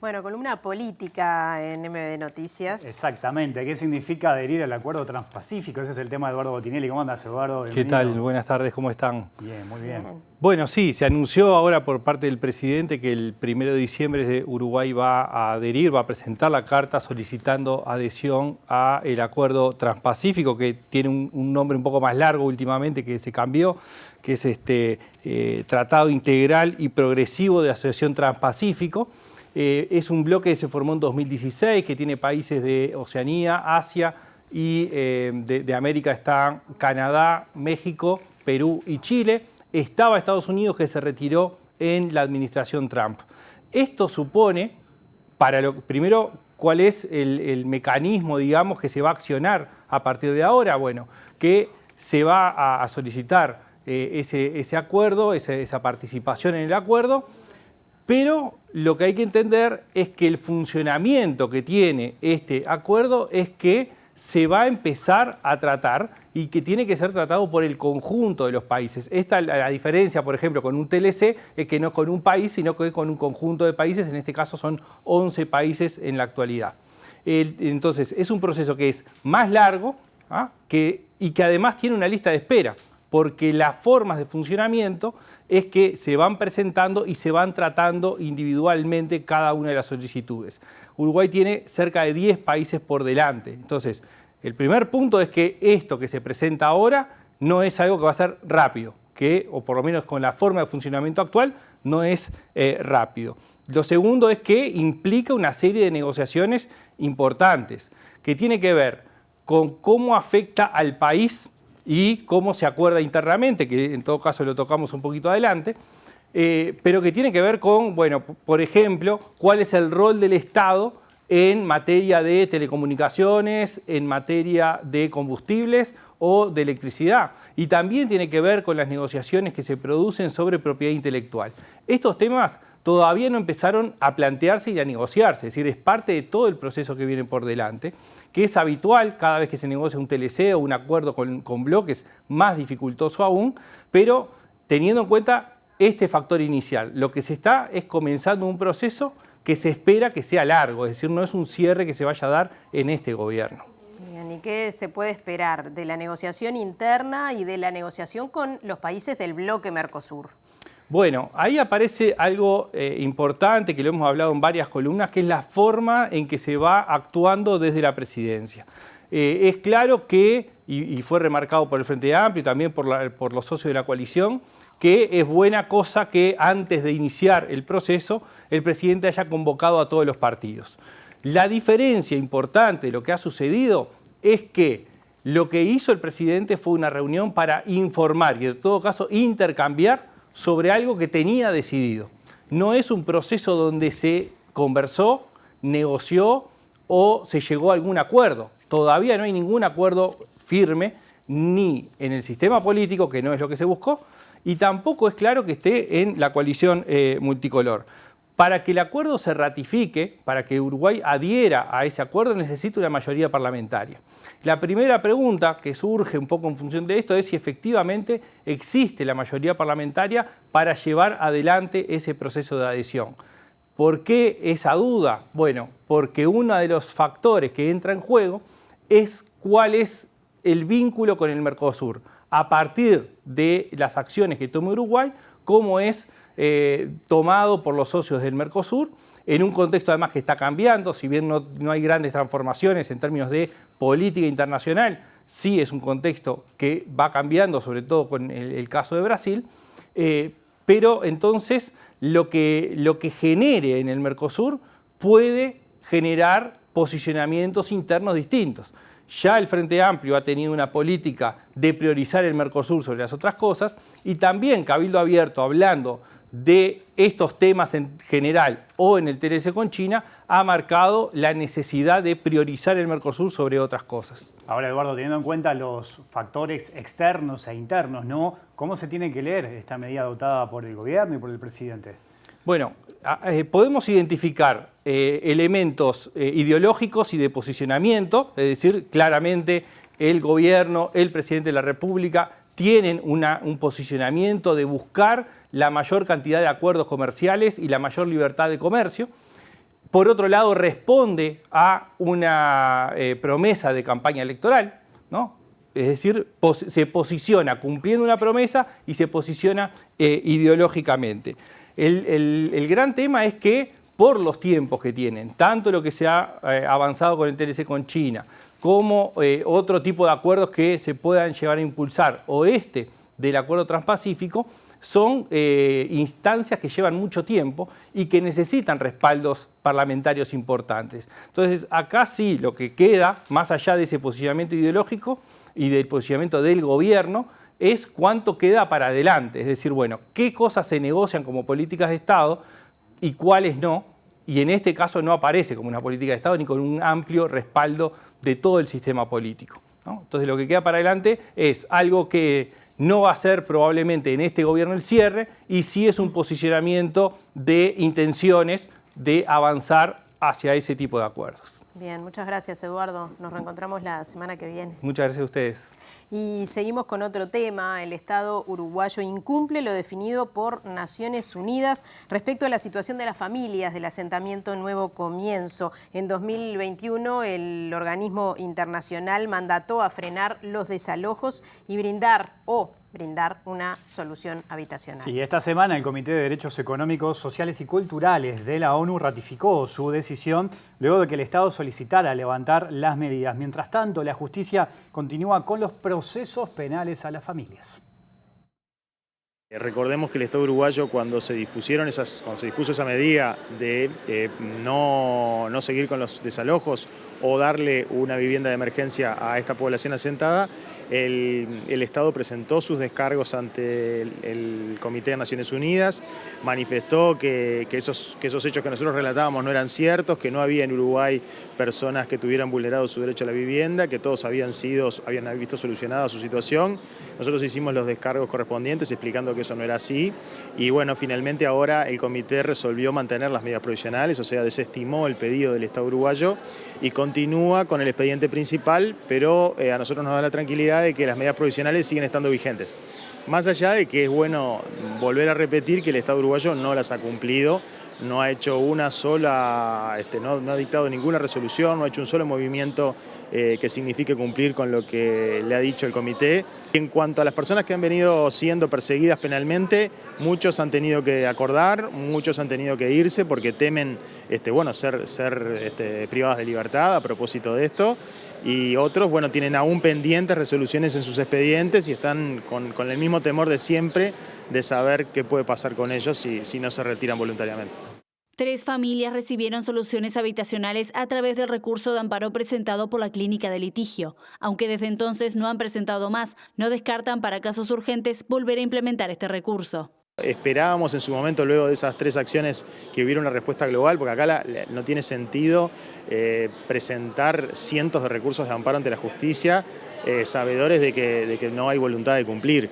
Bueno, columna política en MD Noticias. Exactamente. ¿Qué significa adherir al Acuerdo Transpacífico? Ese es el tema de Eduardo Botinelli. ¿Cómo andas, Eduardo? Bienvenido. ¿Qué tal? Buenas tardes, ¿cómo están? Bien, muy bien. Bueno, sí, se anunció ahora por parte del presidente que el 1 de diciembre Uruguay va a adherir, va a presentar la carta solicitando adhesión al Acuerdo Transpacífico, que tiene un nombre un poco más largo últimamente, que se cambió, que es Tratado Integral y Progresivo de Asociación Transpacífico. Es un bloque que se formó en 2016, que tiene países de Oceanía, Asia y de América están Canadá, México, Perú y Chile. Estaba Estados Unidos, que se retiró en la administración Trump. Esto supone, primero, ¿cuál es el mecanismo, digamos, que se va a accionar a partir de ahora? Bueno, que se va a solicitar ese acuerdo, esa participación en el acuerdo, pero lo que hay que entender es que el funcionamiento que tiene este acuerdo es que se va a empezar a tratar y que tiene que ser tratado por el conjunto de los países. La diferencia, por ejemplo, con un TLC es que no es con un país, sino que es con un conjunto de países. En este caso son 11 países en la actualidad. Entonces, es un proceso que es más largo y que además tiene una lista de espera, porque las formas de funcionamiento es que se van presentando y se van tratando individualmente cada una de las solicitudes. Uruguay tiene cerca de 10 países por delante. Entonces, el primer punto es que esto que se presenta ahora no es algo que va a ser rápido, o por lo menos con la forma de funcionamiento actual, no es rápido. Lo segundo es que implica una serie de negociaciones importantes, que tiene que ver con cómo afecta al país y cómo se acuerda internamente, que en todo caso lo tocamos un poquito adelante, pero que tiene que ver con, bueno, por ejemplo, cuál es el rol del Estado en materia de telecomunicaciones, en materia de combustibles o de electricidad. Y también tiene que ver con las negociaciones que se producen sobre propiedad intelectual. Estos temas todavía no empezaron a plantearse y a negociarse, es decir, es parte de todo el proceso que viene por delante, que es habitual cada vez que se negocia un TLC o un acuerdo con bloques, más dificultoso aún, pero teniendo en cuenta este factor inicial, lo que se está es comenzando un proceso que se espera que sea largo, es decir, no es un cierre que se vaya a dar en este gobierno. Bien, ¿y qué se puede esperar de la negociación interna y de la negociación con los países del bloque Mercosur? Bueno, ahí aparece algo importante que lo hemos hablado en varias columnas, que es la forma en que se va actuando desde la presidencia. Es claro que, y fue remarcado por el Frente Amplio y también por los socios de la coalición, que es buena cosa que antes de iniciar el proceso el presidente haya convocado a todos los partidos. La diferencia importante de lo que ha sucedido es que lo que hizo el presidente fue una reunión para informar y en todo caso intercambiar sobre algo que tenía decidido. No es un proceso donde se conversó, negoció o se llegó a algún acuerdo. Todavía no hay ningún acuerdo firme, ni en el sistema político, que no es lo que se buscó, y tampoco es claro que esté en la coalición multicolor. Para que el acuerdo se ratifique, para que Uruguay adhiera a ese acuerdo, necesita una mayoría parlamentaria. La primera pregunta que surge un poco en función de esto es si efectivamente existe la mayoría parlamentaria para llevar adelante ese proceso de adhesión. ¿Por qué esa duda? Bueno, porque uno de los factores que entra en juego es cuál es el vínculo con el Mercosur. A partir de las acciones que tome Uruguay, cómo es tomado por los socios del Mercosur, en un contexto además que está cambiando, si bien no hay grandes transformaciones en términos de política internacional, sí es un contexto que va cambiando, sobre todo con el caso de Brasil, pero entonces lo que genere en el Mercosur puede generar posicionamientos internos distintos. Ya el Frente Amplio ha tenido una política de priorizar el Mercosur sobre las otras cosas y también Cabildo Abierto, hablando de estos temas en general o en el TLC con China, ha marcado la necesidad de priorizar el Mercosur sobre otras cosas. Ahora, Eduardo, teniendo en cuenta los factores externos e internos, ¿no? ¿Cómo se tiene que leer esta medida adoptada por el gobierno y por el presidente? Bueno, podemos identificar elementos ideológicos y de posicionamiento, es decir, claramente el gobierno, el presidente de la República tienen un posicionamiento de buscar la mayor cantidad de acuerdos comerciales y la mayor libertad de comercio. Por otro lado, responde a una promesa de campaña electoral, ¿no? Es decir, se posiciona cumpliendo una promesa y se posiciona ideológicamente. El gran tema es que por los tiempos que tienen, tanto lo que se ha avanzado con el TLC con China, como otro tipo de acuerdos que se puedan llevar a impulsar, o del Acuerdo Transpacífico, son instancias que llevan mucho tiempo y que necesitan respaldos parlamentarios importantes. Entonces, acá sí, lo que queda, más allá de ese posicionamiento ideológico y del posicionamiento del gobierno, es cuánto queda para adelante. Es decir, bueno, qué cosas se negocian como políticas de Estado y cuáles no. Y en este caso no aparece como una política de Estado ni con un amplio respaldo de todo el sistema político, ¿no? Entonces lo que queda para adelante es algo que no va a ser probablemente en este gobierno el cierre y sí es un posicionamiento de intenciones de avanzar hacia ese tipo de acuerdos. Bien, muchas gracias, Eduardo. Nos reencontramos la semana que viene. Muchas gracias a ustedes. Y seguimos con otro tema. El Estado uruguayo incumple lo definido por Naciones Unidas respecto a la situación de las familias del asentamiento Nuevo Comienzo. En 2021, el organismo internacional mandató a frenar los desalojos y brindar una solución habitacional. Sí, esta semana el Comité de Derechos Económicos, Sociales y Culturales de la ONU ratificó su decisión luego de que el Estado solicitara levantar las medidas. Mientras tanto, la justicia continúa con los procesos penales a las familias. Recordemos que el Estado uruguayo, cuando se dispuso esa medida de no seguir con los desalojos o darle una vivienda de emergencia a esta población asentada, el Estado presentó sus descargos ante el Comité de Naciones Unidas, manifestó que esos hechos que nosotros relatábamos no eran ciertos, que no había en Uruguay personas que tuvieran vulnerado su derecho a la vivienda, que todos habían visto solucionada su situación. Nosotros hicimos los descargos correspondientes explicando que eso no era así y bueno, finalmente ahora el comité resolvió mantener las medidas provisionales, o sea, desestimó el pedido del Estado uruguayo y continúa con el expediente principal, pero a nosotros nos da la tranquilidad de que las medidas provisionales siguen estando vigentes. Más allá de que es bueno volver a repetir que el Estado uruguayo no las ha cumplido, no ha hecho una sola, no ha dictado ninguna resolución, no ha hecho un solo movimiento que signifique cumplir con lo que le ha dicho el comité. En cuanto a las personas que han venido siendo perseguidas penalmente, muchos han tenido que acordar, muchos han tenido que irse porque temen ser privadas de libertad a propósito de esto. Y otros, tienen aún pendientes resoluciones en sus expedientes y están con el mismo temor de siempre de saber qué puede pasar con ellos si no se retiran voluntariamente. 3 familias recibieron soluciones habitacionales a través del recurso de amparo presentado por la Clínica de Litigio. Aunque desde entonces no han presentado más, no descartan para casos urgentes volver a implementar este recurso. Esperábamos en su momento, luego de esas 3 acciones, que hubiera una respuesta global, porque acá no tiene sentido presentar cientos de recursos de amparo ante la justicia, sabedores de que no hay voluntad de cumplir.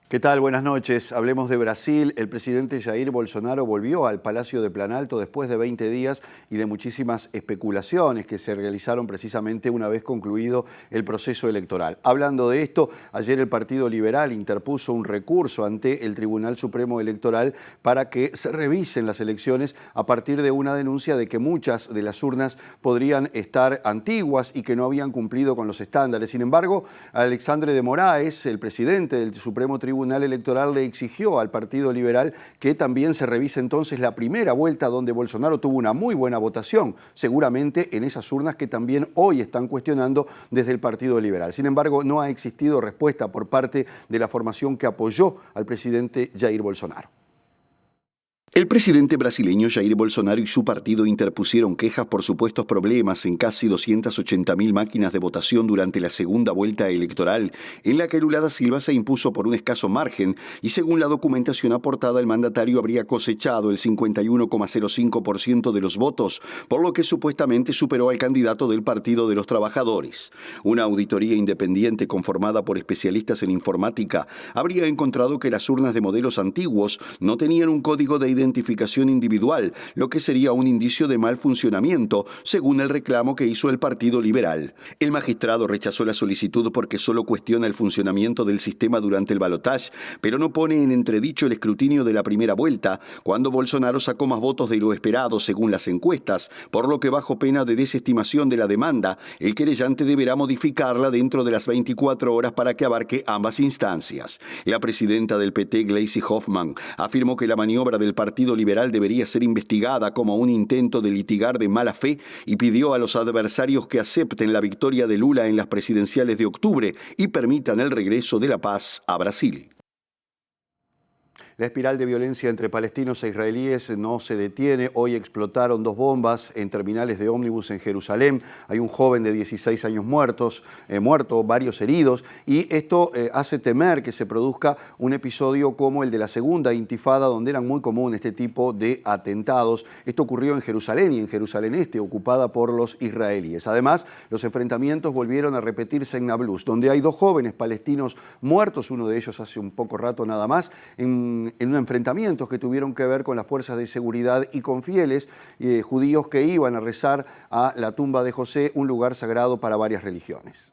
¿Qué tal? Buenas noches. Hablemos de Brasil. El presidente Jair Bolsonaro volvió al Palacio de Planalto después de 20 días y de muchísimas especulaciones que se realizaron precisamente una vez concluido el proceso electoral. Hablando de esto, ayer el Partido Liberal interpuso un recurso ante el Tribunal Supremo Electoral para que se revisen las elecciones a partir de una denuncia de que muchas de las urnas podrían estar antiguas y que no habían cumplido con los estándares. Sin embargo, Alexandre de Moraes, el presidente del Supremo Tribunal, Tribunal Electoral le exigió al Partido Liberal que también se revise entonces la primera vuelta donde Bolsonaro tuvo una muy buena votación, seguramente en esas urnas que también hoy están cuestionando desde el Partido Liberal. Sin embargo, no ha existido respuesta por parte de la formación que apoyó al presidente Jair Bolsonaro. El presidente brasileño Jair Bolsonaro y su partido interpusieron quejas por supuestos problemas en casi 280.000 máquinas de votación durante la segunda vuelta electoral, en la que Lula da Silva se impuso por un escaso margen y según la documentación aportada el mandatario habría cosechado el 51,05% de los votos, por lo que supuestamente superó al candidato del Partido de los Trabajadores. Una auditoría independiente conformada por especialistas en informática habría encontrado que las urnas de modelos antiguos no tenían un código de identificación individual, lo que sería un indicio de mal funcionamiento, según el reclamo que hizo el Partido Liberal. El magistrado rechazó la solicitud porque solo cuestiona el funcionamiento del sistema durante el balotaje, pero no pone en entredicho el escrutinio de la primera vuelta, cuando Bolsonaro sacó más votos de lo esperado según las encuestas, por lo que bajo pena de desestimación de la demanda, el querellante deberá modificarla dentro de las 24 horas para que abarque ambas instancias. La presidenta del PT, Gleisi Hoffmann, afirmó que la maniobra del Partido Liberal debería ser investigada como un intento de litigar de mala fe y pidió a los adversarios que acepten la victoria de Lula en las presidenciales de octubre y permitan el regreso de la paz a Brasil. La espiral de violencia entre palestinos e israelíes no se detiene. Hoy explotaron 2 bombas en terminales de ómnibus en Jerusalén. Hay un joven de 16 años muerto, varios heridos, y esto hace temer que se produzca un episodio como el de la segunda intifada, donde eran muy comunes este tipo de atentados. Esto ocurrió en Jerusalén y en Jerusalén Este, ocupada por los israelíes. Además, los enfrentamientos volvieron a repetirse en Nablus, donde hay 2 jóvenes palestinos muertos, uno de ellos hace un poco rato nada más, en enfrentamientos que tuvieron que ver con las fuerzas de seguridad y con fieles judíos que iban a rezar a la tumba de José, un lugar sagrado para varias religiones.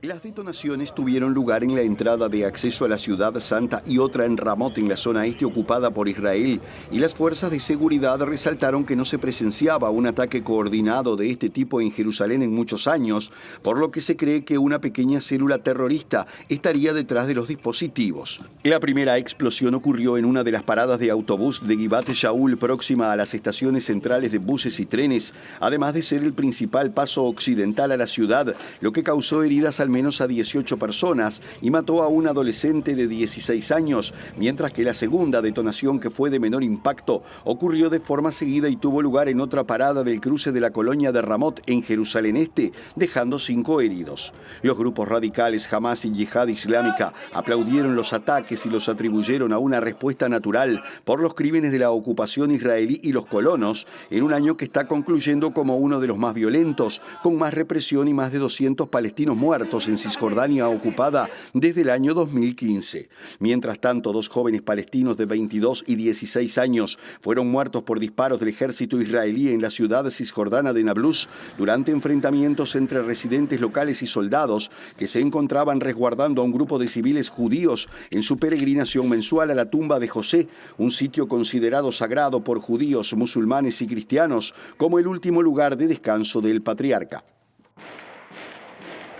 Las detonaciones tuvieron lugar en la entrada de acceso a la ciudad santa y otra en Ramot, en la zona este ocupada por Israel, y las fuerzas de seguridad resaltaron que no se presenciaba un ataque coordinado de este tipo en Jerusalén en muchos años, por lo que se cree que una pequeña célula terrorista estaría detrás de los dispositivos. La primera explosión ocurrió en una de las paradas de autobús de Givat Shaul, próxima a las estaciones centrales de buses y trenes, además de ser el principal paso occidental a la ciudad, lo que causó heridas al menos a 18 personas y mató a un adolescente de 16 años, mientras que la segunda detonación, que fue de menor impacto, ocurrió de forma seguida y tuvo lugar en otra parada del cruce de la colonia de Ramot en Jerusalén Este, dejando 5 heridos. Los grupos radicales Hamas y Yihad Islámica aplaudieron los ataques y los atribuyeron a una respuesta natural por los crímenes de la ocupación israelí y los colonos, en un año que está concluyendo como uno de los más violentos, con más represión y más de 200 palestinos muertos en Cisjordania ocupada desde el año 2015. Mientras tanto, 2 jóvenes palestinos de 22 y 16 años fueron muertos por disparos del ejército israelí en la ciudad cisjordana de Nablus durante enfrentamientos entre residentes locales y soldados que se encontraban resguardando a un grupo de civiles judíos en su peregrinación mensual a la tumba de José, un sitio considerado sagrado por judíos, musulmanes y cristianos como el último lugar de descanso del patriarca.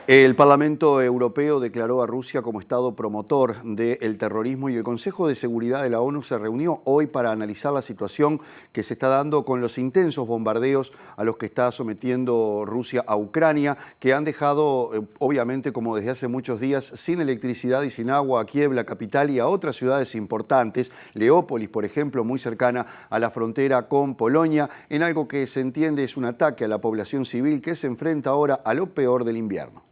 El Parlamento Europeo declaró a Rusia como Estado promotor del terrorismo y el Consejo de Seguridad de la ONU se reunió hoy para analizar la situación que se está dando con los intensos bombardeos a los que está sometiendo Rusia a Ucrania, que han dejado, obviamente, como desde hace muchos días, sin electricidad y sin agua a Kiev, la capital, y a otras ciudades importantes, Leópolis, por ejemplo, muy cercana a la frontera con Polonia, en algo que se entiende es un ataque a la población civil que se enfrenta ahora a lo peor del invierno.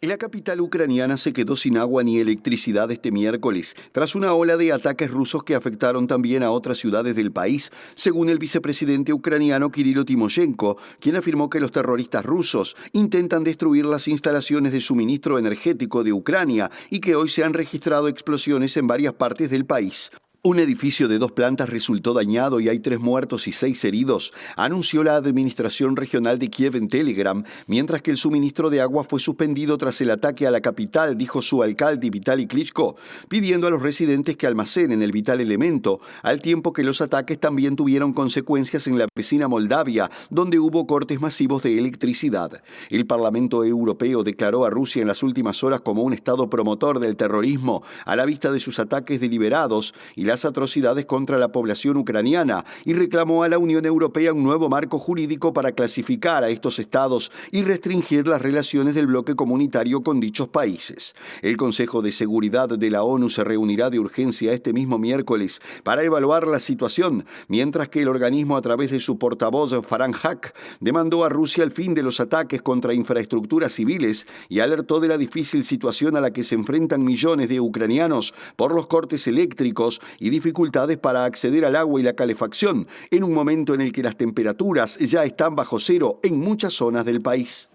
La capital ucraniana se quedó sin agua ni electricidad este miércoles, tras una ola de ataques rusos que afectaron también a otras ciudades del país, según el vicepresidente ucraniano Kirilo Timoshenko, quien afirmó que los terroristas rusos intentan destruir las instalaciones de suministro energético de Ucrania y que hoy se han registrado explosiones en varias partes del país. Un edificio de 2 plantas resultó dañado y hay 3 muertos y 6 heridos, anunció la Administración Regional de Kiev en Telegram, mientras que el suministro de agua fue suspendido tras el ataque a la capital, dijo su alcalde Vitaly Klitschko, pidiendo a los residentes que almacenen el vital elemento, al tiempo que los ataques también tuvieron consecuencias en la vecina Moldavia, donde hubo cortes masivos de electricidad. El Parlamento Europeo declaró a Rusia en las últimas horas como un estado promotor del terrorismo, a la vista de sus ataques deliberados y las atrocidades contra la población ucraniana, y reclamó a la Unión Europea un nuevo marco jurídico para clasificar a estos estados y restringir las relaciones del bloque comunitario con dichos países. El Consejo de Seguridad de la ONU se reunirá de urgencia este mismo miércoles para evaluar la situación, mientras que el organismo, a través de su portavoz Farhan Haq, demandó a Rusia el fin de los ataques contra infraestructuras civiles y alertó de la difícil situación a la que se enfrentan millones de ucranianos por los cortes eléctricos y dificultades para acceder al agua y la calefacción, en un momento en el que las temperaturas ya están bajo cero en muchas zonas del país.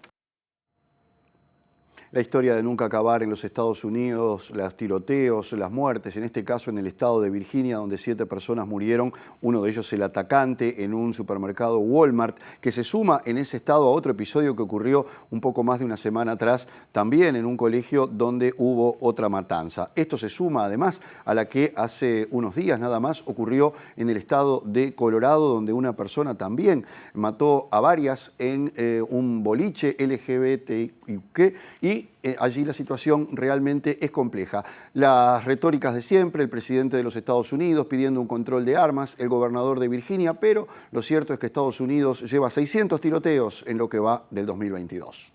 La historia de nunca acabar en los Estados Unidos, los tiroteos, las muertes, en este caso en el estado de Virginia, donde 7 personas murieron, uno de ellos el atacante en un supermercado Walmart, que se suma en ese estado a otro episodio que ocurrió un poco más de una semana atrás, también en un colegio donde hubo otra matanza. Esto se suma además a la que hace unos días nada más ocurrió en el estado de Colorado, donde una persona también mató a varias en un boliche LGBTIQ y allí la situación realmente es compleja. Las retóricas de siempre, el presidente de los Estados Unidos pidiendo un control de armas, el gobernador de Virginia, pero lo cierto es que Estados Unidos lleva 600 tiroteos en lo que va del 2022.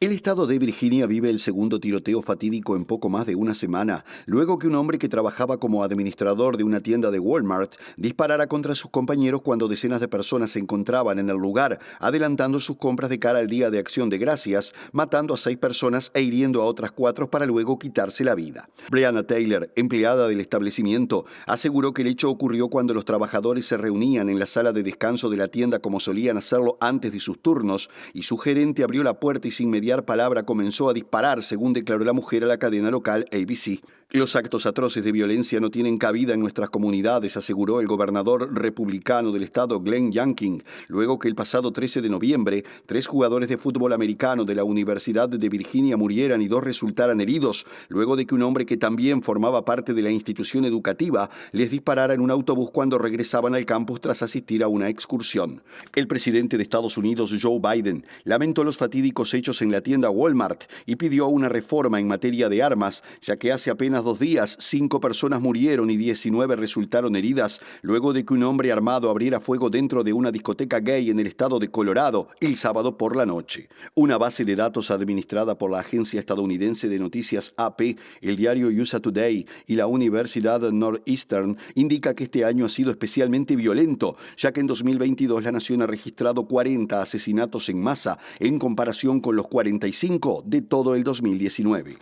El estado de Virginia vive el segundo tiroteo fatídico en poco más de una semana, luego que un hombre que trabajaba como administrador de una tienda de Walmart disparara contra sus compañeros cuando decenas de personas se encontraban en el lugar, adelantando sus compras de cara al Día de Acción de Gracias, matando a 6 personas e hiriendo a otras 4 para luego quitarse la vida. Breonna Taylor, empleada del establecimiento, aseguró que el hecho ocurrió cuando los trabajadores se reunían en la sala de descanso de la tienda como solían hacerlo antes de sus turnos, y su gerente abrió la puerta y sin mediar palabra comenzó a disparar, según declaró la mujer a la cadena local ABC. Los actos atroces de violencia no tienen cabida en nuestras comunidades, aseguró el gobernador republicano del estado Glenn Youngkin, luego que el pasado 13 de noviembre 3 jugadores de fútbol americano de la Universidad de Virginia murieran y 2 resultaran heridos, luego de que un hombre que también formaba parte de la institución educativa les disparara en un autobús cuando regresaban al campus tras asistir a una excursión. El presidente de Estados Unidos, Joe Biden, lamentó los fatídicos hechos en la tienda Walmart y pidió una reforma en materia de armas, ya que hace apenas 2 días 5 personas murieron y 19 resultaron heridas luego de que un hombre armado abriera fuego dentro de una discoteca gay en el estado de Colorado el sábado por la noche. Una base de datos administrada por la agencia estadounidense de noticias AP, el diario USA Today y la Universidad Northeastern indica que este año ha sido especialmente violento, ya que en 2022 la nación ha registrado 40 asesinatos en masa en comparación con los 45 de todo el 2019.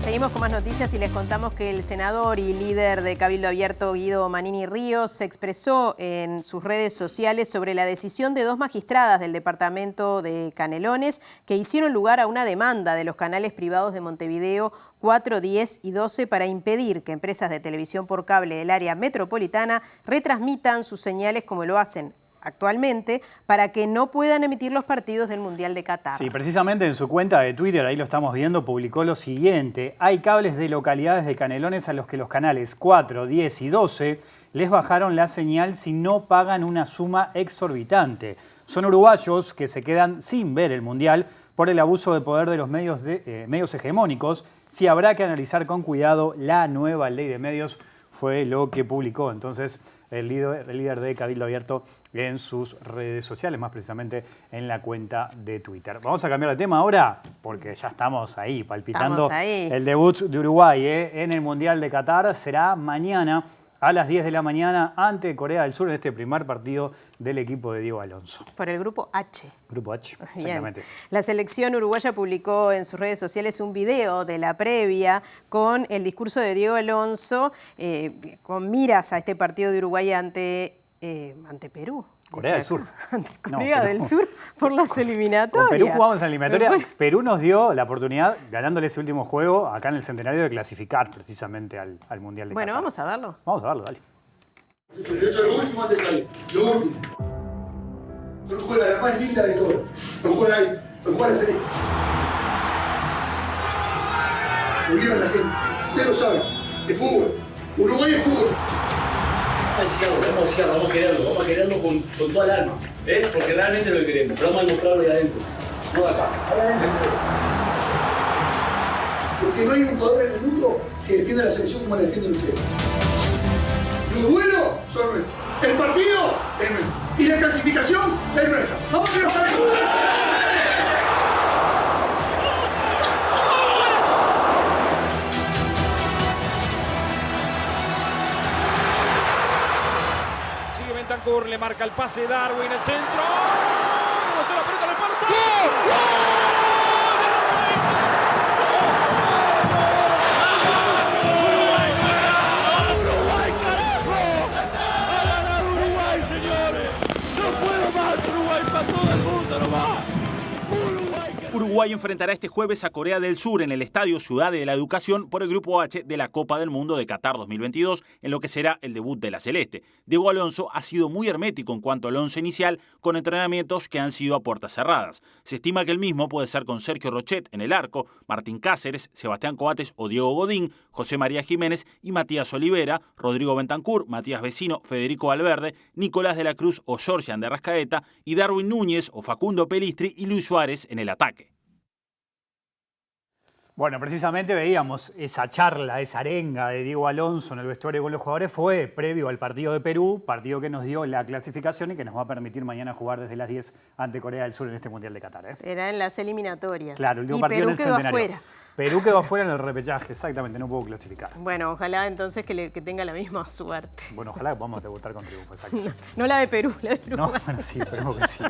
Seguimos con más noticias y les contamos que el senador y líder de Cabildo Abierto, Guido Manini Ríos, se expresó en sus redes sociales sobre la decisión de 2 magistradas del departamento de Canelones que hicieron lugar a una demanda de los canales privados de Montevideo 4, 10 y 12 para impedir que empresas de televisión por cable del área metropolitana retransmitan sus señales como lo hacen actualmente para que no puedan emitir los partidos del Mundial de Qatar. Sí, precisamente en su cuenta de Twitter, ahí lo estamos viendo, publicó lo siguiente: hay cables de localidades de Canelones a los que los canales 4, 10 y 12 les bajaron la señal si no pagan una suma exorbitante. Son uruguayos que se quedan sin ver el Mundial por el abuso de poder de los medios hegemónicos. Sí, habrá que analizar con cuidado la nueva ley de medios, fue lo que publicó entonces el líder de Cabildo Abierto en sus redes sociales, más precisamente en la cuenta de Twitter. Vamos a cambiar de tema ahora, porque ya estamos ahí, palpitando. Estamos ahí. El debut de Uruguay en el Mundial de Qatar será mañana a las 10 de la mañana ante Corea del Sur en este primer partido del equipo de Diego Alonso. Por el grupo H. Grupo H, exactamente. Bien. La selección uruguaya publicó en sus redes sociales un video de la previa con el discurso de Diego Alonso con miras a este partido de Uruguay ante Perú. Corea del Sur. Corea del Sur por las eliminatorias. Con Perú jugamos en la eliminatoria. Perú nos dio la oportunidad, ganándole ese último juego, acá en el centenario, de clasificar precisamente al Mundial de Qatar. Bueno, vamos a verlo. Vamos a verlo, dale. Lo último antes de salir. Lo último. Lo juega la más linda de todo. Lo juega ahí. Lo juega la serie. Lo vieron la gente. Ustedes lo saben. Es fútbol. Uruguay es fútbol. Vamos a quererlo con toda el alma, porque realmente lo queremos, pero vamos a demostrarlo ahí adentro, no de acá, adentro. Porque no hay un jugador en el mundo que defienda la selección como la defienden ustedes. Los duelos son nuestros, el partido es nuestro y la clasificación es nuestra. ¡Vamos a quererlo! Le marca el pase Darwin, el centro. Botó la pelota en el palo. ¡Gol! ¡Uruguay, carajo! ¡Ha ganado Uruguay, señores! ¡No puedo más! ¡Uruguay para todo el mundo, no va! Uruguay enfrentará este jueves a Corea del Sur en el Estadio Ciudad de la Educación por el Grupo H de la Copa del Mundo de Qatar 2022, en lo que será el debut de la Celeste. Diego Alonso ha sido muy hermético en cuanto al once inicial, con entrenamientos que han sido a puertas cerradas. Se estima que el mismo puede ser con Sergio Rochet en el arco, Martín Cáceres, Sebastián Coates o Diego Godín, José María Jiménez y Matías Olivera, Rodrigo Bentancur, Matías Vecino, Federico Valverde, Nicolás de la Cruz o Georgian de Arrascaeta y Darwin Núñez o Facundo Pelistri y Luis Suárez en el ataque. Bueno, precisamente veíamos esa charla, esa arenga de Diego Alonso en el vestuario con los jugadores. Fue previo al partido de Perú, partido que nos dio la clasificación y que nos va a permitir mañana jugar desde las 10 ante Corea del Sur en este Mundial de Qatar. Era en las eliminatorias. Claro, el último y partido Perú en el quedó centenario. afuera. Perú quedó afuera en el repechaje, exactamente, no pudo clasificar. Bueno, ojalá entonces que tenga la misma suerte. Bueno, ojalá que podamos debutar con triunfo, exacto. No la de Perú, la de Uruguay. No, bueno, sí, esperemos que sí.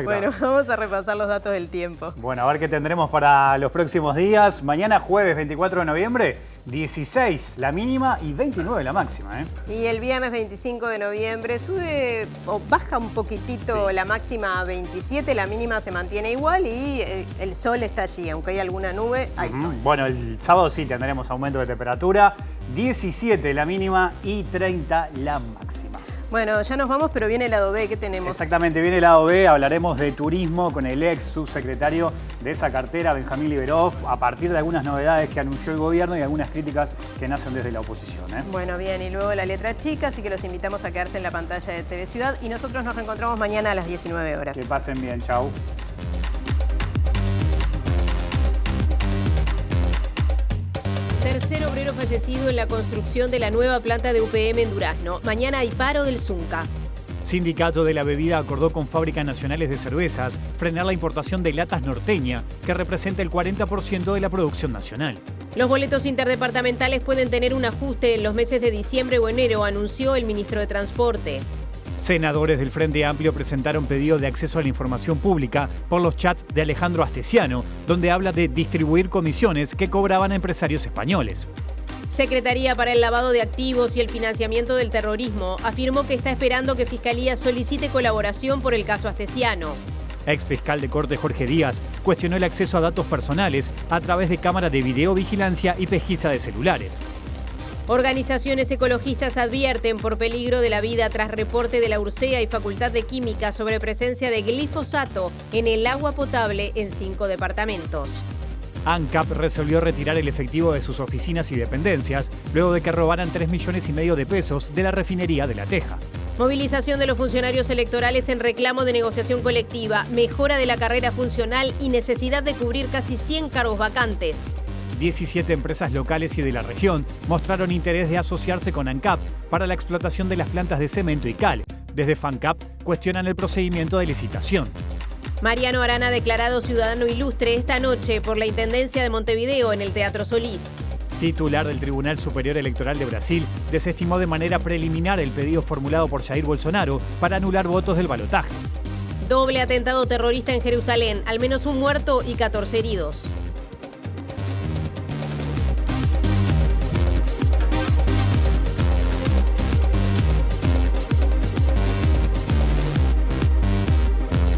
Bueno, vamos a repasar los datos del tiempo. Bueno, a ver qué tendremos para los próximos días. Mañana jueves 24 de noviembre, 16 la mínima y 29 la máxima. Y el viernes 25 de noviembre sube o baja un poquitito la máxima a 27, la mínima se mantiene igual y el sol está allí, aunque hay alguna nube, hay sol. Bueno, el sábado sí tendremos aumento de temperatura, 17 la mínima y 30 la máxima. Bueno, ya nos vamos, pero viene el lado B, ¿qué tenemos? Exactamente, viene el lado B, hablaremos de turismo con el ex subsecretario de esa cartera, Benjamín Liberov, a partir de algunas novedades que anunció el gobierno y algunas críticas que nacen desde la oposición. Bueno, bien, y luego la letra chica, así que los invitamos a quedarse en la pantalla de TV Ciudad y nosotros nos reencontramos mañana a las 19 horas. Que pasen bien, chau. Tercer obrero fallecido en la construcción de la nueva planta de UPM en Durazno. Mañana hay paro del Zunca. Sindicato de la Bebida acordó con Fábricas Nacionales de Cervezas frenar la importación de latas norteña, que representa el 40% de la producción nacional. Los boletos interdepartamentales pueden tener un ajuste en los meses de diciembre o enero, anunció el ministro de Transporte. Senadores del Frente Amplio presentaron pedido de acceso a la información pública por los chats de Alejandro Astesiano, donde habla de distribuir comisiones que cobraban a empresarios españoles. Secretaría para el Lavado de Activos y el Financiamiento del Terrorismo afirmó que está esperando que Fiscalía solicite colaboración por el caso Astesiano. Ex fiscal de Corte Jorge Díaz cuestionó el acceso a datos personales a través de cámaras de videovigilancia y pesquisa de celulares. Organizaciones ecologistas advierten por peligro de la vida tras reporte de la URSEA y Facultad de Química sobre presencia de glifosato en el agua potable en 5 departamentos. ANCAP resolvió retirar el efectivo de sus oficinas y dependencias luego de que robaran 3,5 millones de pesos de la refinería de La Teja. Movilización de los funcionarios electorales en reclamo de negociación colectiva, mejora de la carrera funcional y necesidad de cubrir casi 100 cargos vacantes. 17 empresas locales y de la región mostraron interés de asociarse con ANCAP para la explotación de las plantas de cemento y cal. Desde FANCAP cuestionan el procedimiento de licitación. Mariano Arana declarado ciudadano ilustre esta noche por la Intendencia de Montevideo en el Teatro Solís. Titular del Tribunal Superior Electoral de Brasil desestimó de manera preliminar el pedido formulado por Jair Bolsonaro para anular votos del balotaje. Doble atentado terrorista en Jerusalén, al menos un muerto y 14 heridos.